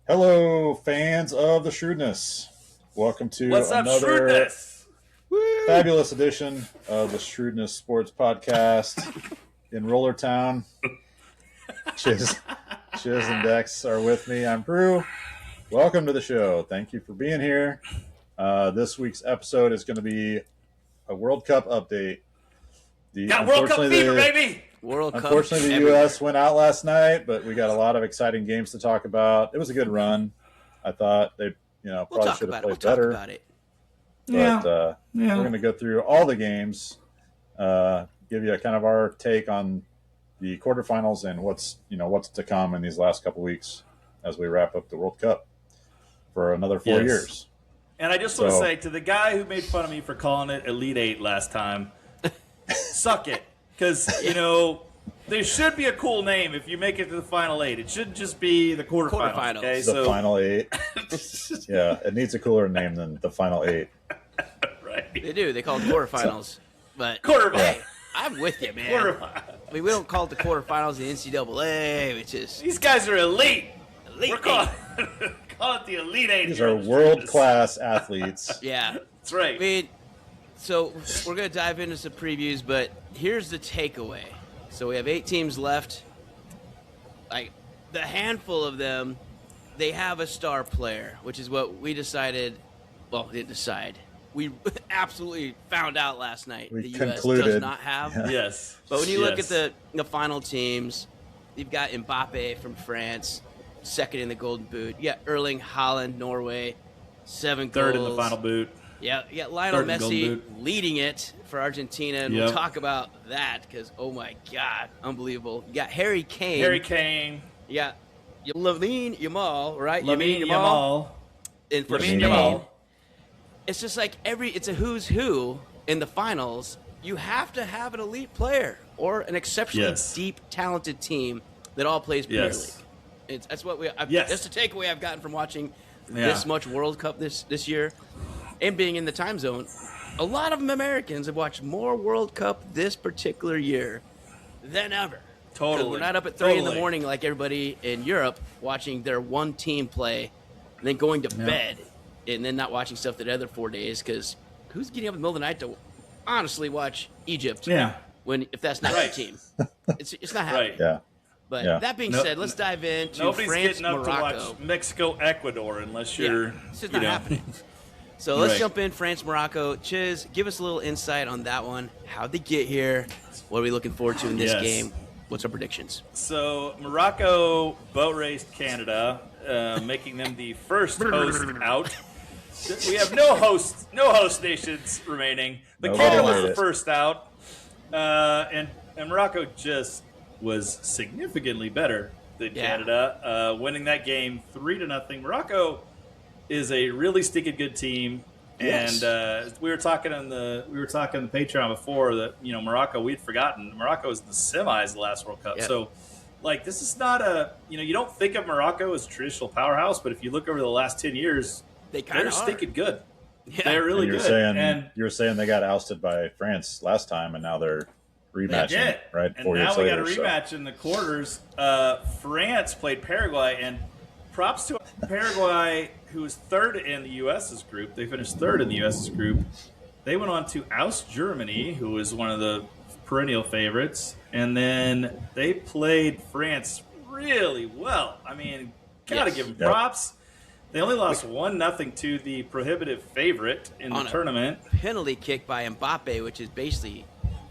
Hello, fans of the Shrewdness. Welcome to What's up, another Shrewdness? fabulous edition of the Shrewdness Sports Podcast in Rollertown. Chiz and Dex are with me. I'm Brew. Welcome to the show. Thank you for being here. This week's episode is going to be a World Cup update. Got World Cup fever, baby! Unfortunately, the U.S. went out last night, but we got a lot of exciting games to talk about. It was a good run. I thought they, probably should have played better. Talk about it. But we're going to go through all the games, give you a kind of our take on the quarterfinals and what's to come in these last couple weeks as we wrap up the World Cup for another 4 years. And I just want to say to the guy who made fun of me for calling it Elite Eight last time, suck it. Because, there should be a cool name if you make it to the Final Eight. It shouldn't just be the quarterfinals. Okay? The Final Eight. Yeah, it needs a cooler name than the Final Eight. Right. They do. They call it quarterfinals. But Quarterfinals. I'm with you, man. I mean, we don't call it the quarterfinals the NCAA, which is... These guys are elite. Elite. Call it the Elite Eight. These are world-class athletes. Yeah. That's right. I mean, so we're going to dive into some previews, but here's the takeaway. So we have 8 teams left. Like, the handful of them, they have a star player, which is what we decided. Well, didn't decide. We absolutely found out last night We the concluded. U.S. does not have. Yeah. Yes. But when you look at the final teams, you've got Mbappe from France, second in the Golden Boot. You got Erling Holland, Norway, 7 Third goals. in the final boot. Yeah, you got Lionel Third in Golden Messi leading it for Argentina, and we'll talk about that because, oh my God, unbelievable. You got Harry Kane. You got Lamine Yamal, right? Lamine Yamal. And for Lamine Spain, Yamal. it's just like it's a who's who in the finals. You have to have an elite player or an exceptionally deep, talented team that all plays Premier League. That's what that's the takeaway I've gotten from watching this much World Cup this year. And being in the time zone, a lot of Americans have watched more World Cup this particular year than ever. Totally. We're not up at 3 in the morning like everybody in Europe watching their one team play and then going to bed and then not watching stuff the other 4 days because who's getting up in the middle of the night to honestly watch Egypt if that's not your team? It's not happening. Right. Yeah. But that being said, let's dive into Nobody's France, getting up Morocco. to watch Mexico, Ecuador unless you're, this is not happening. So let's jump in France, Morocco. Chiz, give us a little insight on that one. How'd they get here? What are we looking forward to in this game? What's our predictions? So Morocco boat raced Canada, making them the first host out. We have no host nations remaining, but Canada was the first out, and Morocco just was significantly better than Canada, winning that game 3-0. Morocco is a really stinking good team, and we were talking on the Patreon before that Morocco, we'd forgotten Morocco was in the semis the last World Cup. So this is not you don't think of Morocco as a traditional powerhouse, but if you look over the last 10 years, they're stinking good. Yeah. They're really good. You were saying they got ousted by France last time, and now they're rematching, right? And 4 years now we later, got a rematch in the quarters. France played Paraguay, and props to Paraguay, who was third in the U.S.'s group. They finished third in the U.S.'s group. They went on to oust Germany, who was one of the perennial favorites, and then they played France really well. I mean, gotta give them props. They only lost 1-0 to the prohibitive favorite in the tournament. Penalty kick by Mbappe, which is basically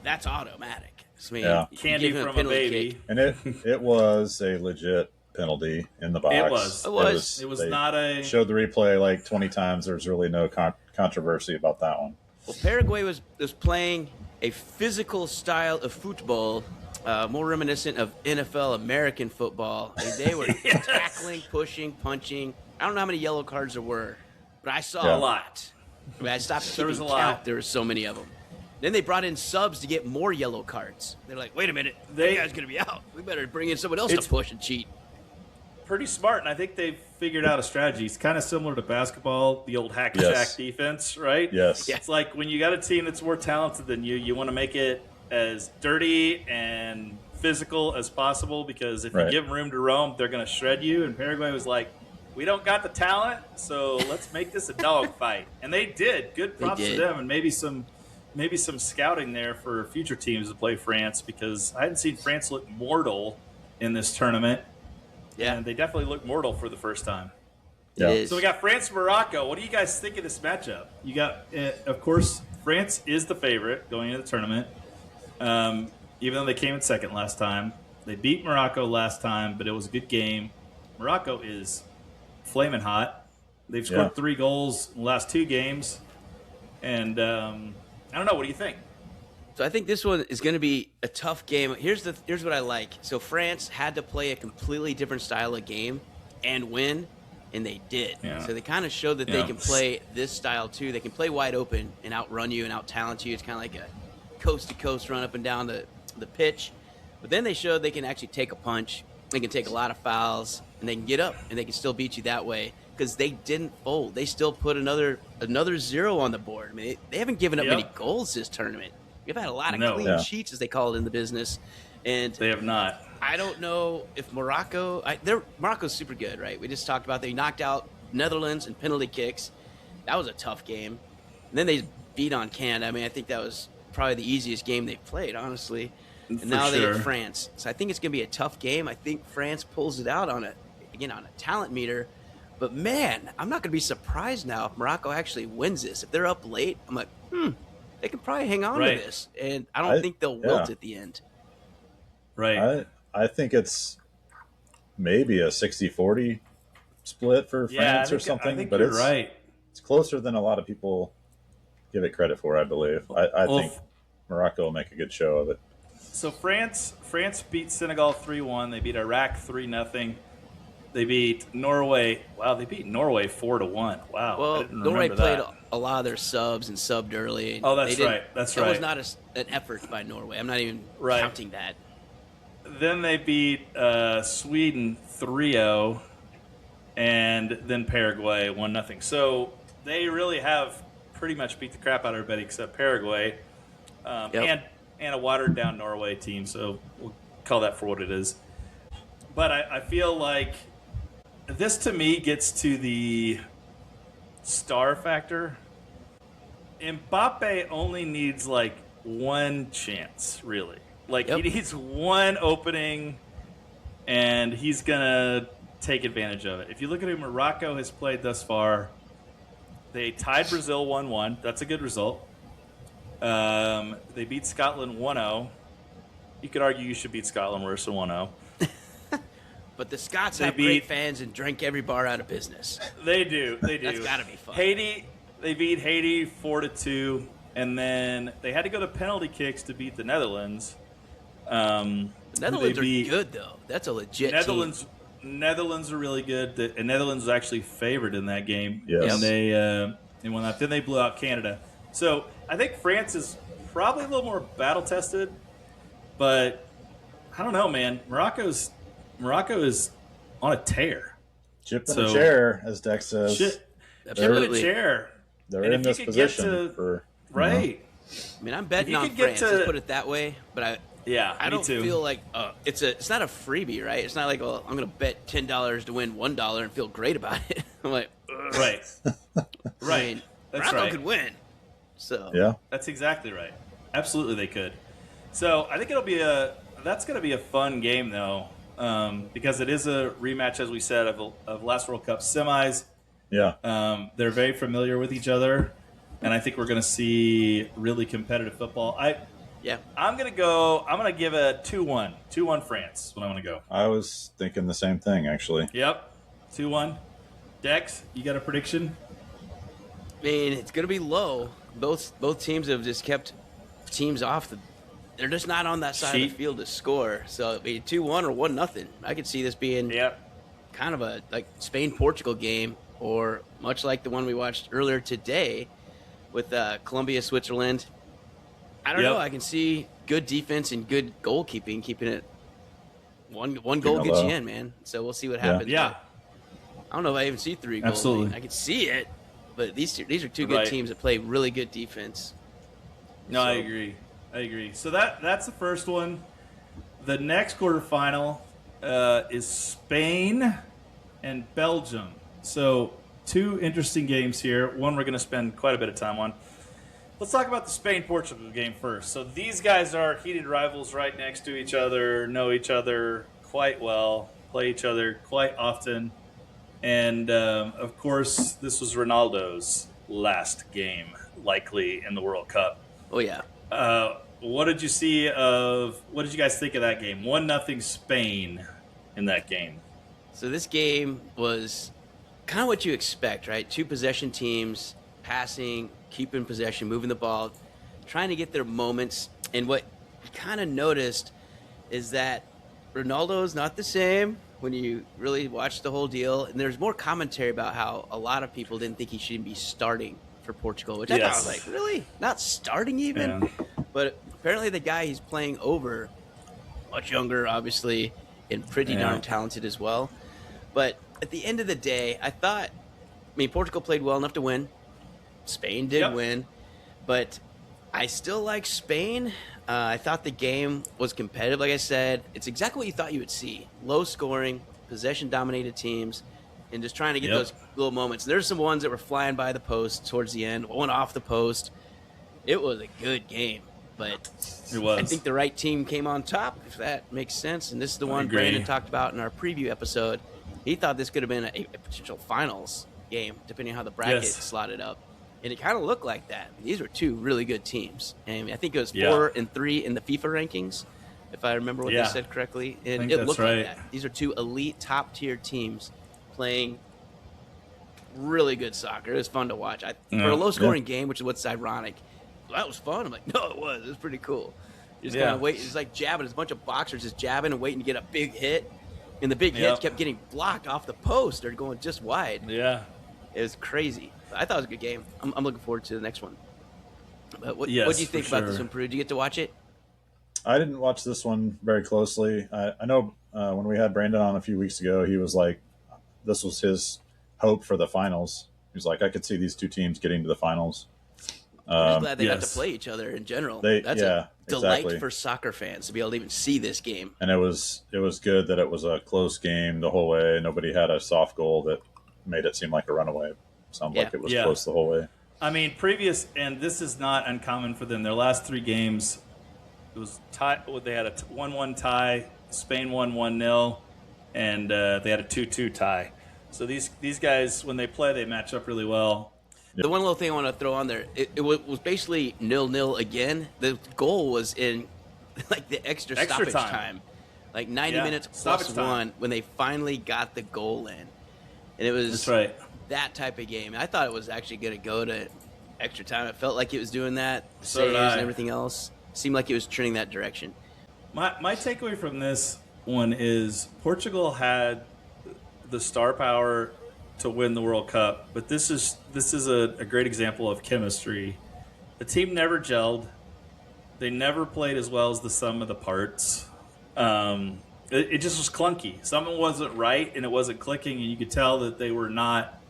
that's automatic. I mean, candy from a baby, kick. And it was a legit penalty in the box. It was not a... Showed the replay like 20 times. There's really no controversy about that one. Well, Paraguay was playing a physical style of football, more reminiscent of NFL American football. They were tackling, pushing, punching. I don't know how many yellow cards there were, but I saw a lot. I mean, I stopped keeping count. There were so many of them. Then they brought in subs to get more yellow cards. They're like, wait a minute, that guy's going to be out. We better bring in someone else to push and cheat. Pretty smart, and I think they've figured out a strategy. It's kind of similar to basketball, the old hack and shack defense, right? Yes. It's like when you got a team that's more talented than you want to make it as dirty and physical as possible because if you give them room to roam, they're going to shred you. And Paraguay was like, we don't got the talent, so let's make this a dogfight. And they did. Good props to them, and maybe some scouting there for future teams to play France, because I hadn't seen France look mortal in this tournament. Yeah, and they definitely look mortal for the first time. Yeah. So we got France and Morocco. What do you guys think of this matchup? You got, of course, France is the favorite going into the tournament. Even though they came in second last time, they beat Morocco last time, but it was a good game. Morocco is flaming hot. They've scored 3 goals in the last 2 games, and I don't know. What do you think? So I think this one is going to be a tough game. Here's what I like. So France had to play a completely different style of game and win, and they did. Yeah. So they kind of showed that they can play this style too. They can play wide open and outrun you and out-talent you. It's kind of like a coast-to-coast run up and down the pitch. But then they showed they can actually take a punch. They can take a lot of fouls, and they can get up, and they can still beat you that way, because they didn't fold. They still put another 0 on the board. I mean, they haven't given up many goals this tournament. We've had a lot of clean sheets, as they call it in the business. And they have not. I don't know if Morocco's super good, right? We just talked about they knocked out Netherlands in penalty kicks. That was a tough game. And then they beat on Canada. I mean, I think that was probably the easiest game they've played, honestly. And now they have France. So I think it's going to be a tough game. I think France pulls it out on a talent meter. But, man, I'm not going to be surprised now if Morocco actually wins this. If they're up late, I'm like, they can probably hang on to this. And I don't think they'll wilt at the end. Right. I think it's maybe a 60-40 split for France or something. I think but you're right. It's closer than a lot of people give it credit for, I believe. I think Morocco will make a good show of it. So France beat Senegal 3-1. They beat Iraq 3-0. They beat Norway. Wow, they beat Norway 4-1. Wow. Well, Norway played a lot of their subs and subbed early. Oh, that's right. That was not an effort by Norway. I'm not even counting that. Then they beat Sweden 3-0, and then Paraguay 1-0. So they really have pretty much beat the crap out of everybody except Paraguay, and a watered-down Norway team. So we'll call that for what it is. But I feel like this, to me, gets to the star factor. Mbappe only needs, like, one chance, really. Like, he needs one opening, and he's going to take advantage of it. If you look at who Morocco has played thus far, they tied Brazil 1-1. That's a good result. They beat Scotland 1-0. You could argue you should beat Scotland worse than 1-0. But the Scots have great fans and drink every bar out of business. They do. That's got to be fun. They beat Haiti 4-2, and then they had to go to penalty kicks to beat the Netherlands. The Netherlands are good, though. That's a legit team. Netherlands are really good. And Netherlands was actually favored in that game. Yes. And they won that. Then they blew out Canada. So I think France is probably a little more battle-tested, but I don't know, man. Morocco is on a tear. Chip in a chair, as Dex says. Chip in a chair. They're in this position for right. I mean, I'm betting on France. Let's put it that way. But I don't feel like it's not a freebie, right? It's not like, well, I'm going to bet $10 to win $1 and feel great about it. I'm like, right. I mean, Morocco could win. So yeah, that's exactly right. Absolutely, they could. So I think that's going to be a fun game though, because it is a rematch, as we said, of last World Cup semis. Yeah. They're very familiar with each other, and I think we're going to see really competitive football. I'm going to give a 2-1. 2-1 France. When I'm going to go. I was thinking the same thing, actually. Yep. 2-1. Dex, you got a prediction? I mean, it's going to be low. Both teams have just kept teams off they're just not on that side of the field to score. So it'd be 2-1 or 1-0. I could see this being kind of a like Spain-Portugal game, or much like the one we watched earlier today with Colombia, Switzerland. I don't know. I can see good defense and good goalkeeping, keeping it one goal gets you in, man. So we'll see what happens. Yeah. I don't know if I even see 3 goals. Absolutely. I can see it, but these are two good teams that play really good defense. No, I agree. So that's the first one. The next quarterfinal is Spain and Belgium. So, two interesting games here. One we're going to spend quite a bit of time on. Let's talk about the Spain-Portugal game first. So these guys are heated rivals right next to each other, know each other quite well, play each other quite often. And, of course, this was Ronaldo's last game, likely, in the World Cup. Oh, yeah. What did you guys think of that game? 1-0 Spain in that game. So this game was kind of what you expect, right? Two possession teams, passing, keeping possession, moving the ball, trying to get their moments. And what you kind of noticed is that Ronaldo is not the same when you really watch the whole deal. And there's more commentary about how a lot of people didn't think he should be starting for Portugal, which I thought was like, really? Not starting even? Yeah. But apparently the guy he's playing over, much younger, obviously, and pretty darn talented as well. But at the end of the day, Portugal played well enough to win. Spain did win, but I still like Spain. I thought the game was competitive. Like I said, it's exactly what you thought you would see. Low scoring, possession-dominated teams, and just trying to get those little moments. There's some ones that were flying by the post towards the end, one off the post. It was a good game, but I think the right team came on top, if that makes sense. And this is the one Brandon talked about in our preview episode. He thought this could have been a potential finals game, depending on how the bracket slotted up. And it kind of looked like that. These were two really good teams. And I think it was 4 and 3 in the FIFA rankings, if I remember what they said correctly. And it looked like that. These are two elite top-tier teams playing really good soccer. It was fun to watch. For a low-scoring game, which is what's ironic, that was fun. I'm like, no, it was. It was pretty cool. You just kind of wait. It's like jabbing. It's a bunch of boxers just jabbing and waiting to get a big hit. And the big hits kept getting blocked off the post or going just wide. Yeah. It was crazy. I thought it was a good game. I'm looking forward to the next one. But what do you think about this one, Peru? Did you get to watch it? I didn't watch this one very closely. I know when we had Brandon on a few weeks ago, he was like, this was his hope for the finals. He was like, I could see these two teams getting to the finals. I'm just glad they got to play each other in general. That's a delight for soccer fans to be able to even see this game. And it was good that it was a close game the whole way. Nobody had a soft goal that made it seem like a runaway. Sounded like it was close the whole way. I mean, and this is not uncommon for them. Their last 3 games, it was tie. They had a 1-1 tie. Spain won 1-0, and they had a 2-2 tie. So these guys, when they play, they match up really well. The one little thing I want to throw on there, it was basically 0-0 again. The goal was in like the extra stoppage time. Like 90 minutes plus 1 when they finally got the goal in. And it was that type of game. I thought it was actually going to go to extra time. It felt like it was doing that. Saves and everything else. Seemed like it was turning that direction. My takeaway from this one is Portugal had the star power to win the World Cup, but this is a great example of chemistry. The team never gelled. They never played as well as the sum of the parts. It just was clunky. Something wasn't right, and it wasn't clicking, and you could tell that they were not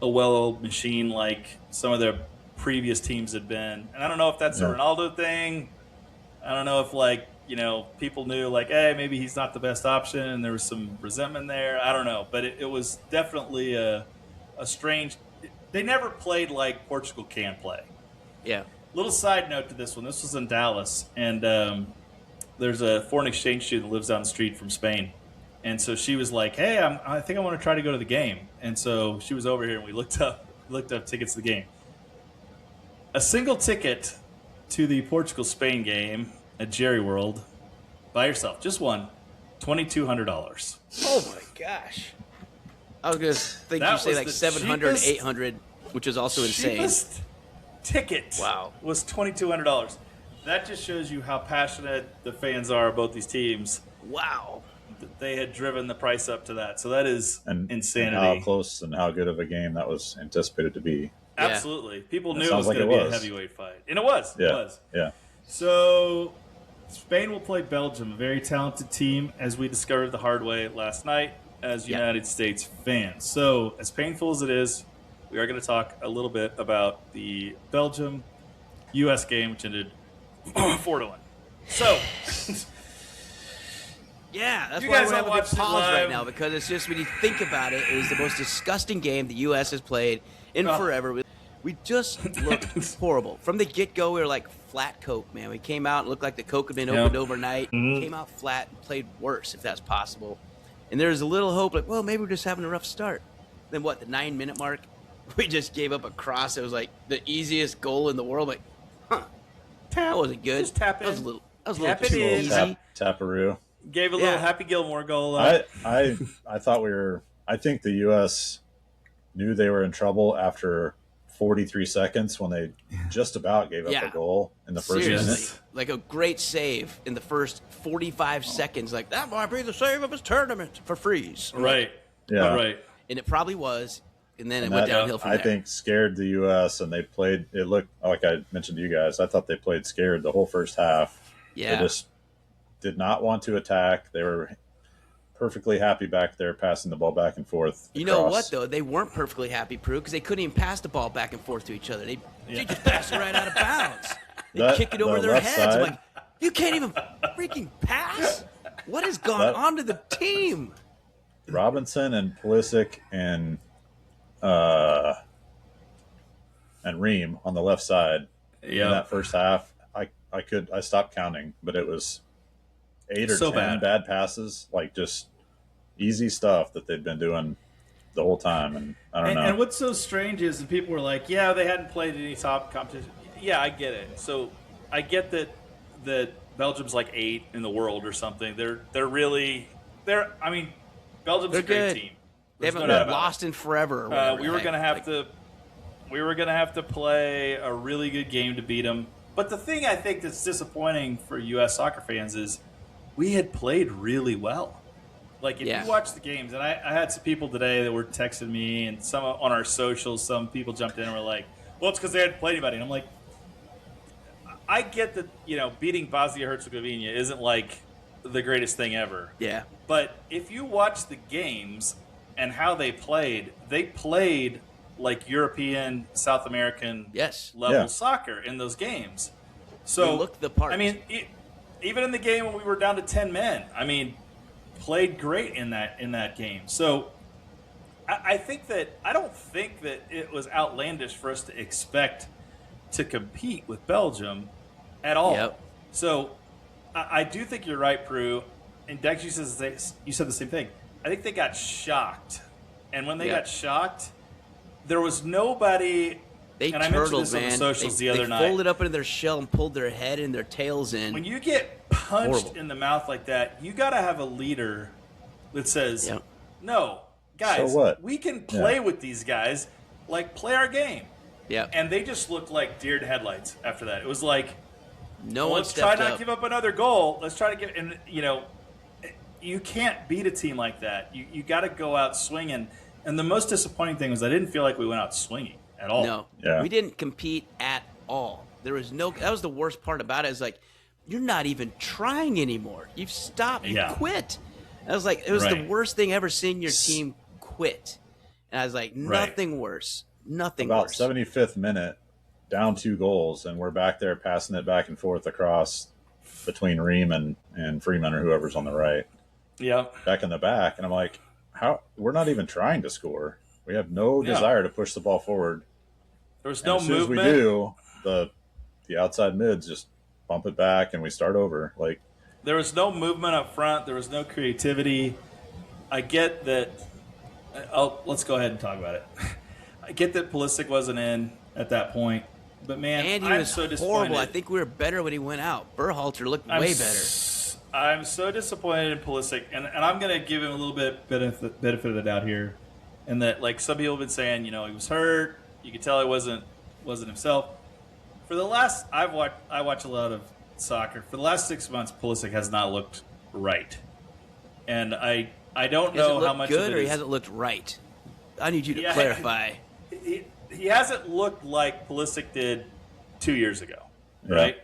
a well-oiled machine like some of their previous teams had been. And I don't know if that's a Ronaldo thing. I don't know if, people knew, hey, maybe he's not the best option, and there was some resentment there. I don't know. But it was definitely a strange – they never played like Portugal can play. Yeah. Little side note to this one. This was in Dallas, and there's a foreign exchange student that lives down the street from Spain. And so she was like, hey, I think I want to try to go to the game. And so she was over here, and we looked up tickets to the game. A single ticket to the Portugal-Spain game at Jerry World by yourself, just one, $2,200. Oh, my gosh. I was going to think you say like 700, 800, which is also insane. Cheapest ticket was $2,200. That just shows you how passionate the fans are about these teams. Wow. They had driven the price up to that. So that is insanity. And how close and how good of a game that was anticipated to be. Absolutely. People knew it was going to be a heavyweight fight. And it was. Yeah. It was. Yeah. So Spain will play Belgium, a very talented team, as we discovered the hard way last night as United States fans. So as painful as it is, we are going to talk a little bit about the Belgium-U.S. game, which ended 4-1. So Yeah, that's You why guys we're don't having a watch big it pause right live. now, because it's just when you think about it, it was the most disgusting game the U.S. has played in forever. We just looked horrible. From the get-go, we were like flat Coke, man. We came out and looked like the Coke had been opened overnight. Came out flat and played worse, if that's possible. And there was a little hope, like, well, maybe we're just having a rough start. Then what, the 9-minute mark, we just gave up a cross. It was like the easiest goal in the world. Like, that wasn't good. Just tap That was in. a little Tap it too in. easy. Taparoo. Gave a little Happy Gilmore goal. I thought I think the U.S. knew they were in trouble after 43 seconds when they just about gave up a goal in the first minute. Like a great save in the first 45 seconds. Like, that might be the save of his tournament for Freeze. Right. Yeah. Right. And it probably was. And then it went downhill from there. I think scared the U.S. and they played. It looked like I mentioned to you guys. I thought they played scared the whole first half. Yeah. They just did not want to attack. They were perfectly happy back there passing the ball back and forth. You know what, though? They weren't perfectly happy, Prue, because they couldn't even pass the ball back and forth to each other. They just passed it right out of bounds. They kick it over their heads. I'm like, you can't even freaking pass? What has gone on to the team? Robinson and Pulisic and Ream on the left side in that first half. I stopped counting, but it was 8 or 10 bad passes, like just easy stuff that they'd been doing the whole time. And I don't know. And what's so strange is that people were like, yeah, they hadn't played any top competition. Yeah, I get it. So I get that Belgium's like 8 in the world or something. Belgium's a great team. They haven't lost in forever. We were gonna have to play a really good game to beat them. But the thing I think that's disappointing for U.S. soccer fans is we had played really well. Like, if you watch the games, and I had some people today that were texting me, and some on our socials, some people jumped in and were like, well, it's because they hadn't played anybody. And I'm like, I get that, beating Bosnia-Herzegovina isn't like the greatest thing ever. Yeah. But if you watch the games and how they played like European, South American level soccer in those games. So they looked the part. I mean, even in the game when we were down to 10 men, played great in that game. So I don't think that it was outlandish for us to expect to compete with Belgium at all. Yep. So I do think you're right, Prue. And Dex, you said the same thing. I think they got shocked. And when they got shocked, there was nobody. They and I mentioned this on the socials the other night. They folded up into their shell and pulled their head and their tails in. When you get punched in the mouth like that, you got to have a leader that says, no, guys, so what? We can play with these guys, like play our game. Yeah. And they just looked like deer in headlights after that. It was like, let's try not to give up another goal. Let's try to get, and you can't beat a team like that. You got to go out swinging. And the most disappointing thing was I didn't feel like we went out swinging at all. No, we didn't compete at all. There was that was the worst part about it, is like, you're not even trying anymore. You've stopped. You quit. I was like, it was the worst thing ever, seeing your team quit. And I was like, nothing worse. Nothing worse. About 75th minute, down 2 goals, and we're back there passing it back and forth across between Ream and Freeman or whoever's on the right. Yeah. Back in the back. And I'm like, we're not even trying to score. We have no desire to push the ball forward. There was no movement. As soon as we do, the outside mids just bump it back and we start over. Like, there was no movement up front. There was no creativity. I get that. Let's go ahead and talk about it. I get that Pulisic wasn't in at that point, but man, and he was so disappointed. horrible. I think we were better when he went out. Berhalter looked way better. I'm so disappointed in Pulisic, and I'm going to give him a little bit benefit of the doubt here, and that, like, some people have been saying, he was hurt. You could tell he wasn't himself. For the last, I watch a lot of soccer. For the last 6 months, Pulisic has not looked right, and I don't know how much good of it or he is, hasn't looked right. I need you to clarify. He hasn't looked like Pulisic did 2 years ago, right?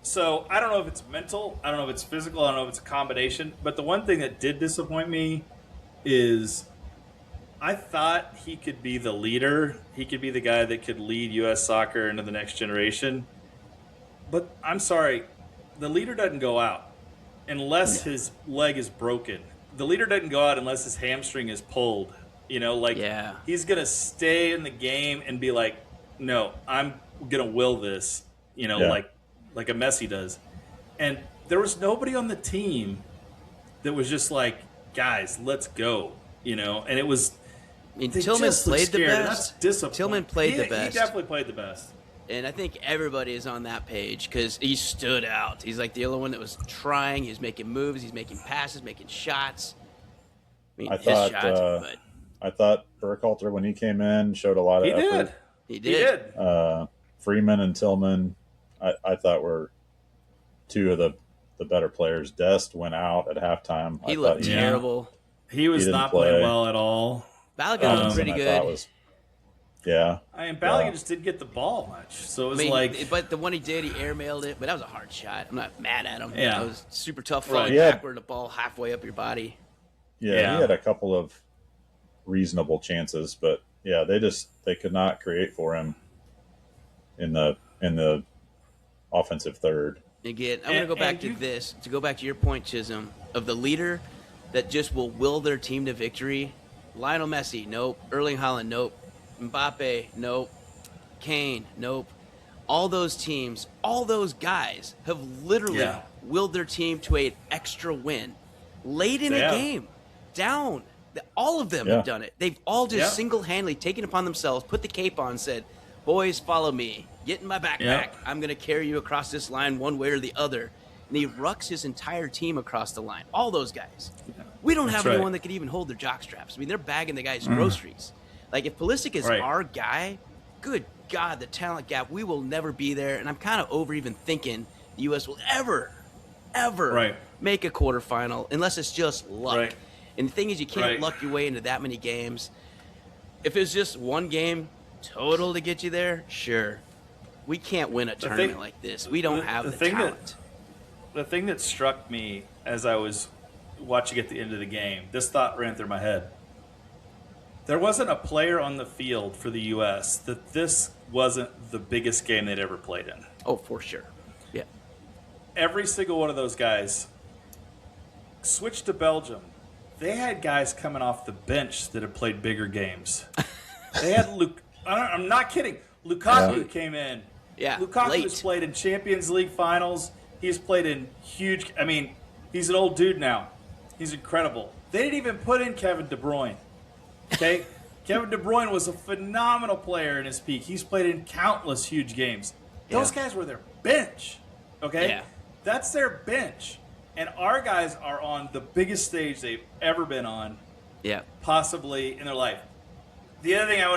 So I don't know if it's mental, I don't know if it's physical, I don't know if it's a combination. But the one thing that did disappoint me is I thought he could be the leader. He could be the guy that could lead U.S. soccer into the next generation. But I'm sorry, the leader doesn't go out. unless his leg is broken. The leader doesn't go out unless his hamstring is pulled. You know, like he's going to stay in the game and be like, no, I'm going to will this, you know, like a Messi does. And there was nobody on the team that was just like, guys, let's go, you know. And it was Tillman played the best. Tillman played the best. He definitely played the best. And I think everybody is on that page because he stood out. He's like the only one that was trying. He's making moves. He's making passes, making shots. I mean, I thought Burkhalter, when he came in, showed a lot of effort. He did. Freeman and Tillman, I thought were two of the better players. Dest went out at halftime. He looked terrible. He was not playing well at all. Balogun was pretty good. I mean, Balogun just didn't get the ball much. So it was But the one he did, he airmailed it. But that was a hard shot. I'm not mad at him. Yeah. It was super tough falling backward, the ball halfway up your body. Yeah, he had a couple of reasonable chances, but they could not create for him in the offensive third. Again, I'm going to go back to this, to go back to your point, Chisholm, of the leader that just will will their team to victory. Lionel Messi, nope. Erling Haaland, nope. Mbappe, nope. Kane, nope. All those teams, all those guys have literally willed their team to an extra win. Late in a game, down. All of them have done it. They've all just single-handedly taken upon themselves, put the cape on, said, boys, follow me. Get in my backpack. I'm going to carry you across this line one way or the other. And he rucks his entire team across the line. All those guys. We don't have anyone that could even hold their jock straps. I mean, they're bagging the guy's groceries. Like, if Pulisic is our guy, good God, the talent gap, we will never be there. And I'm kind of over even thinking the U.S. will ever make a quarterfinal unless it's just luck. Right. And the thing is, you can't luck your way into that many games. If it's just one game total to get you there, sure. We can't win a tournament like this. We don't have the talent. The thing that struck me as I was watching at the end of the game, this thought ran through my head. There wasn't a player on the field for the U.S. that this wasn't the biggest game they'd ever played in. Oh, for sure. Yeah. Every single one of those guys switched to Belgium. They had guys coming off the bench that had played bigger games. They had Luke. I'm not kidding. Lukaku came in. Yeah, Lukaku has played in Champions League finals. He's played in huge. I mean, he's an old dude now. He's incredible. They didn't even put in Kevin De Bruyne. Okay, Kevin De Bruyne was a phenomenal player in his peak. He's played in countless huge games. Those guys were their bench. Okay, that's their bench. And our guys are on the biggest stage they've ever been on, possibly in their life. The other thing I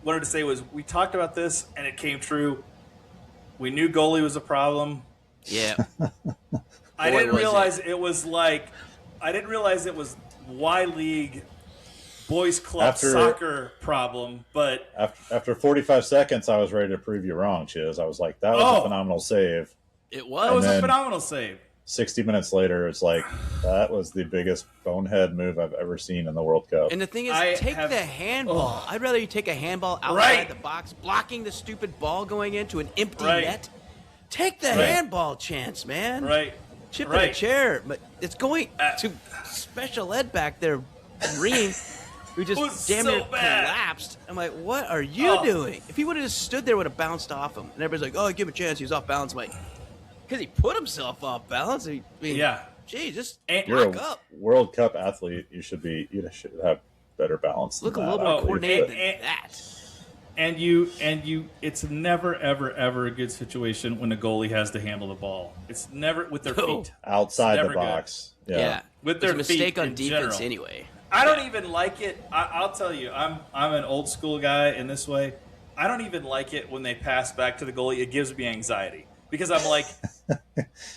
wanted to say was we talked about this, and it came true. We knew goalie was a problem. Yeah. I didn't realize it was Y League boys club soccer problem. But after 45 seconds, I was ready to prove you wrong, Chiz. I was like, that was a phenomenal save. It was. That was a phenomenal save. 60 minutes later, it's like, that was the biggest bonehead move I've ever seen in the World Cup. And the thing is, take the handball. I'd rather you take a handball outside the box, blocking the stupid ball going into an empty net. Take the handball chance, man. Chip in a chair. But it's going to special ed back there, Reem, who just damn near collapsed. I'm like, what are you doing? If he would have just stood there, would have bounced off him. And everybody's like, oh, give him a chance. He was off balance. I'm like, because he put himself off balance. I mean, gee, just you're back up. World Cup athlete. You should have better balance. Look a little more coordinated than that. And you, it's never, ever, ever a good situation when a goalie has to handle the ball. It's never with their feet outside the box. Good. Yeah, with their it's a mistake on defense general. Anyway. I don't even like it. I'll tell you, I'm an old school guy in this way. I don't even like it when they pass back to the goalie. It gives me anxiety. Because I'm like,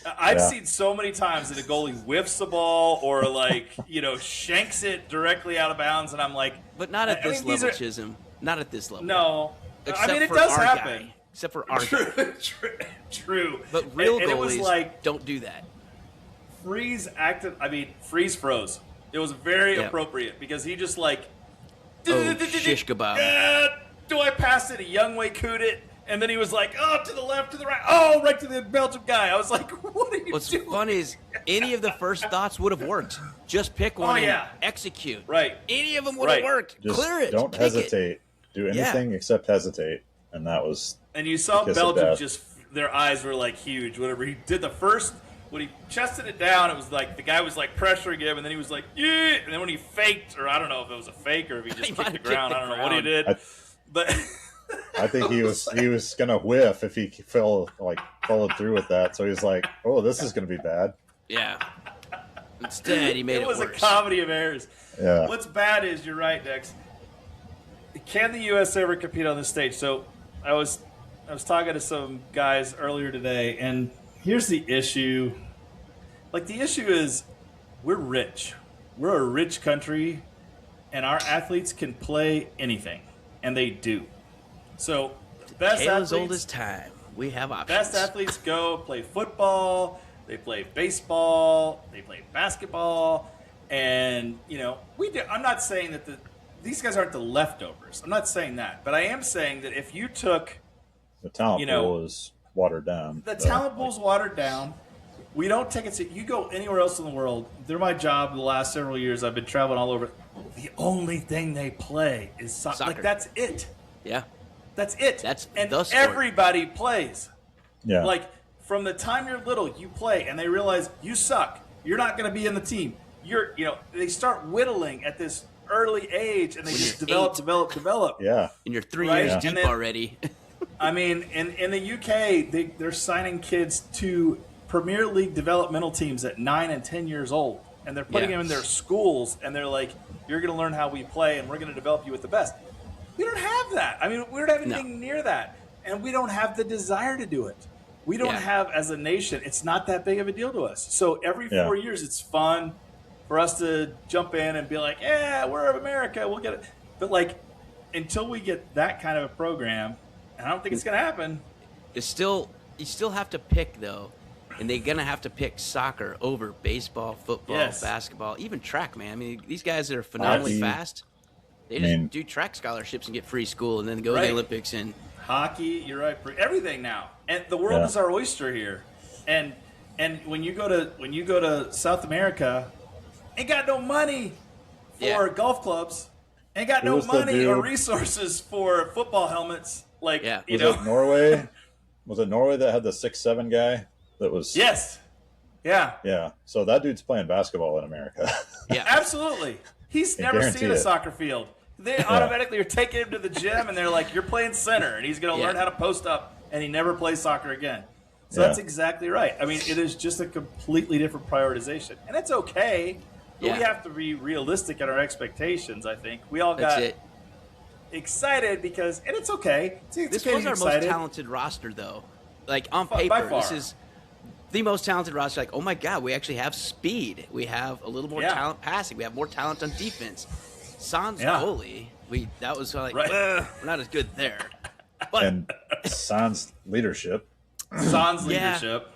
I've seen so many times that a goalie whiffs the ball or shanks it directly out of bounds, and I'm like, but not at this level, Chisholm. Not at this level. No, except it does happen. Guy. Except for our guy. True. But real goalies it was like, don't do that. Freeze froze. It was very appropriate because he just shish kebab. Do I pass it? A young way cooed it. And then he was like, oh, to the left, to the right. Oh, right to the Belgium guy. I was like, what are you doing? What's funny is Any of the first thoughts would have worked. Just pick one and execute. Right. Any of them would have worked. Just clear it. Don't hesitate. Do anything except hesitate. And that was. And you saw Belgium their eyes were like huge. Whatever he did the first, when he chested it down, it was like the guy was like pressuring him, and then he was like, yeah. And then when he faked, or I don't know if it was a fake or if he just kicked the ground, I don't know what he did. But I think he was gonna whiff if he followed through with that. So he was like, "Oh, this is gonna be bad." Yeah. Instead, he made it worse. It was a comedy of errors. Yeah. What's bad is you're right, Dex. Can the U.S. ever compete on this stage? So I was talking to some guys earlier today, and here's the issue. Like, the issue is we're rich. We're a rich country, and our athletes can play anything, and they do. So best Tale athletes, as old as time. We have options. best athletes go play football, they play baseball, they play basketball, and, I'm not saying that these guys aren't the leftovers. I'm not saying that. But I am saying that if you took the talent pool is watered down. The talent pool's watered down. We don't take it. You go anywhere else in the world. They're my job. The last several years, I've been traveling all over. The only thing they play is soccer. Like, that's it. Yeah. That's it. That's and the sport. Everybody plays. Yeah. Like, from the time you're little, you play, and they realize you suck. You're not going to be in the team. They start whittling at this early age, and they just develop. Yeah. And you're 3 years deep already. I mean, in the UK, they're signing kids to Premier League developmental teams at 9 and 10 years old, and they're putting them in their schools, and they're like, "You're going to learn how we play, and we're going to develop you with the best." We don't have that. I mean, we don't have anything near that, and we don't have the desire to do it. We don't have, as a nation, it's not that big of a deal to us. So every 4 years, it's fun for us to jump in and be like, "Yeah, we're America, we'll get it." But like, until we get that kind of a program. I don't think it's going to happen. You still have to pick, though, and they're going to have to pick soccer over baseball, football, basketball, even track, man. I mean, these guys that are phenomenally fast, they just do track scholarships and get free school and then go to the Olympics. And hockey, you're right, everything now. And the world is our oyster here. And when you go to South America, ain't got no money for golf clubs, ain't got no money or resources for football helmets. Like, was it Norway? Was it Norway that had the 6'7" guy that was? Yes. Yeah. Yeah. So that dude's playing basketball in America. Yeah, absolutely. He's never seen a soccer field. They automatically are taking him to the gym, and they're like, "You're playing center, and he's going to learn how to post up," and he never plays soccer again. So that's exactly right. I mean, it is just a completely different prioritization, and it's okay. But we have to be realistic in our expectations. I think we all got excited because, and it's okay. This was our most talented roster, though. Like, on paper, this is the most talented roster. Like, oh my God, we actually have speed. We have a little more talent passing. We have more talent on defense. Sans goalie, that was like, we're not as good there. But and Sans leadership. Sans leadership.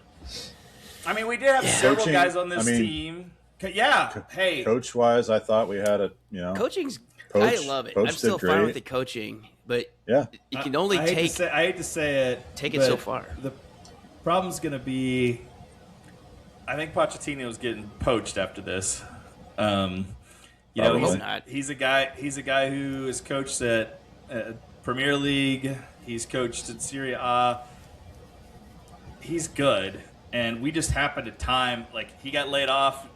I mean, we did have several guys on this team. Hey, coach wise, I thought we had coaching's. I love it. I'm still fine with the coaching, but you can only I hate to say it. Take it so far. The problem's going to be, I think Pochettino's getting poached after this. He's a guy who has coached at Premier League. He's coached at Serie A. He's good, and we just happened to time, like, he got laid off.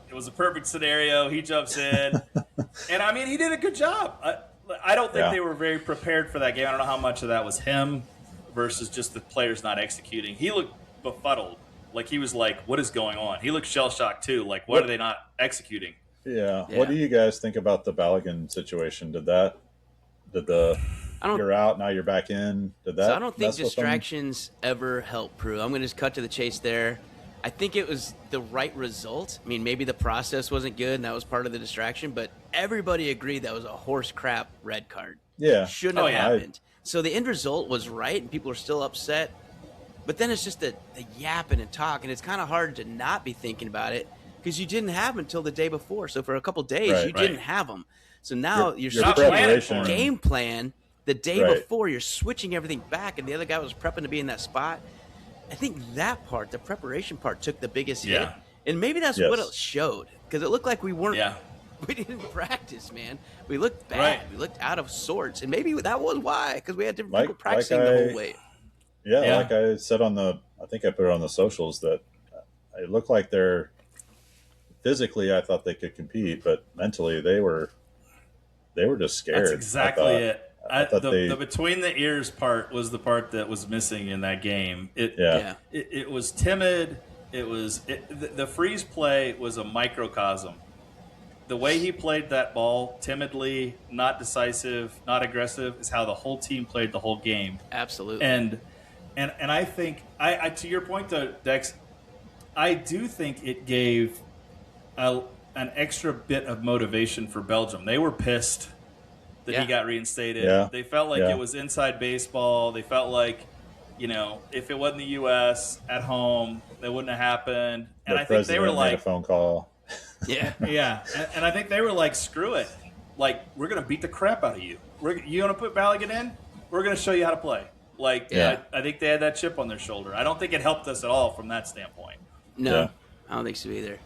It was a perfect scenario. He jumps in. And, I mean, he did a good job. I don't think they were very prepared for that game. I don't know how much of that was him versus just the players not executing. He looked befuddled. Like, he was like, what is going on? He looked shell-shocked, too. Like, what are they not executing? Yeah. What do you guys think about the Balogun situation? You're out, now you're back in. So I don't think distractions ever help, Prue. I'm going to just cut to the chase there. I think it was the right result. I mean, maybe the process wasn't good, and that was part of the distraction, but everybody agreed that was a horse crap red card. Yeah. Shouldn't have happened. So the end result was right, and people are still upset. But then it's just the yapping and talk, and it's kind of hard to not be thinking about it because you didn't have them until the day before. So for a couple days, you didn't have them. So now you're switching game plan the day before. You're switching everything back, and the other guy was prepping to be in that spot. I think that part, the preparation part, took the biggest hit. And maybe that's what it showed, because it looked like we weren't. Yeah. We didn't practice, man. We looked bad. Right. We looked out of sorts, and maybe that was why, because we had different people practicing the whole way. Yeah, like I said I think I put it on the socials that it looked like they're physically. I thought they could compete, but mentally they were just scared. That's exactly it. The between the ears part was the part that was missing in that game. It was timid. The freeze play was a microcosm. The way he played that ball, timidly, not decisive, not aggressive, is how the whole team played the whole game. Absolutely. And I think, to your point though, Dex, I do think it gave an extra bit of motivation for Belgium. They were pissed that he got reinstated. Yeah. They felt like it was inside baseball. They felt like, if it wasn't the U.S. at home, that wouldn't have happened. And I think they were like, made a phone call. Yeah. And I think they were like, screw it. Like, we're going to beat the crap out of you. You want to put Balogun in? We're going to show you how to play. Like, I think they had that chip on their shoulder. I don't think it helped us at all from that standpoint. No, I don't think so either.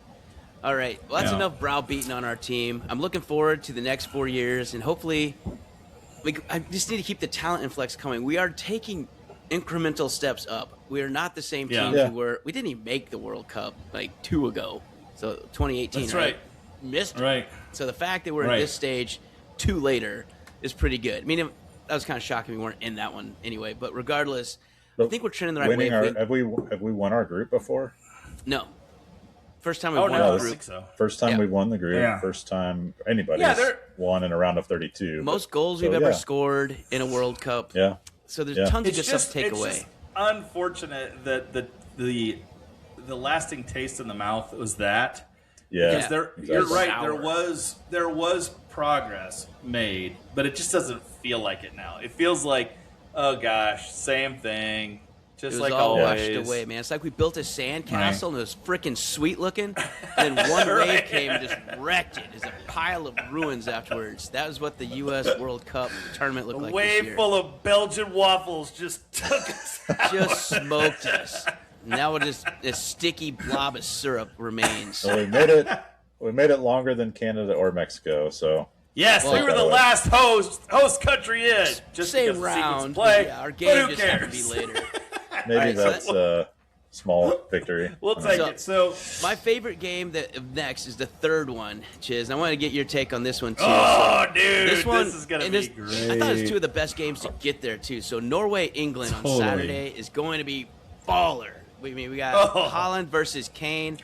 All right. Well, that's enough browbeating on our team. I'm looking forward to the next 4 years, and hopefully I just need to keep the talent influx coming. We are taking incremental steps up. We are not the same team we were. We didn't even make the World Cup like 2 ago. So 2018, that's right? Missed. Right. So the fact that we're at this stage 2 later is pretty good. I mean, that was kind of shocking we weren't in that one anyway. But regardless, I think we're trending the right way. Have we won our group before? No. First time we won the group. I think so. First time we won the group. Yeah. First time anybody's won in a round of 32. Most goals we've ever scored in a World Cup. Yeah. So there's tons of good stuff to take away. It's just unfortunate that the lasting taste in the mouth was that. Yeah. Because you're right. There was progress made, but it just doesn't feel like it now. It feels like, oh gosh, same thing. Just like all always. washed away, man. It's like we built a sandcastle and it was freaking sweet looking, and then one wave came and just wrecked it. It's a pile of ruins afterwards. That was what the U.S. World Cup tournament looked like. A wave full of Belgian waffles just took us out. Just smoked us. Now just a sticky blob of syrup remains. So we made it longer than Canada or Mexico. So yes, we were the last host country in. Just same round. Play. Yeah, our game just had to be later. Maybe that's a small victory. We'll take it. So my favorite game next is the third one, Chiz. I want to get your take on this one too. Oh, dude, this is gonna be great. I thought it was 2 of the best games to get there too. So Norway, England on Saturday is going to be baller. We got Holland versus Kane.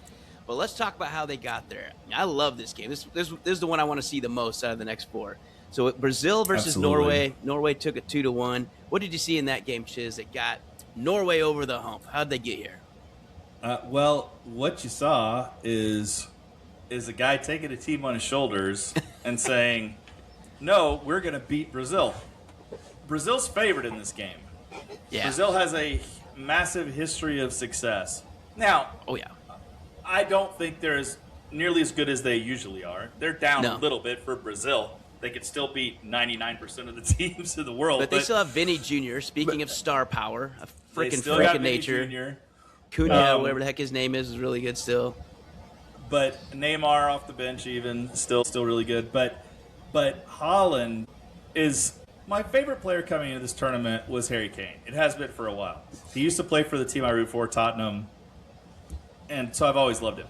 But let's talk about how they got there. I love this game. This is the one I want to see the most out of the next 4. So Brazil versus Norway. Norway took it 2-1. What did you see in that game, Chiz, that got Norway over the hump? How'd they get here? Well, what you saw is a guy taking a team on his shoulders and saying, no, we're going to beat Brazil. Brazil's favored in this game. Yeah. Brazil has a massive history of success. Now, I don't think they're nearly as good as they usually are. They're down a little bit for Brazil. They could still beat 99% of the teams in the world. But they still have Vinny Jr., speaking of star power, a freaking freak of nature. Cunha, whatever the heck his name is really good still. But Neymar off the bench even, still really good. But Holland is... My favorite player coming into this tournament was Harry Kane. It has been for a while. He used to play for the team I root for, Tottenham, and so I've always loved him.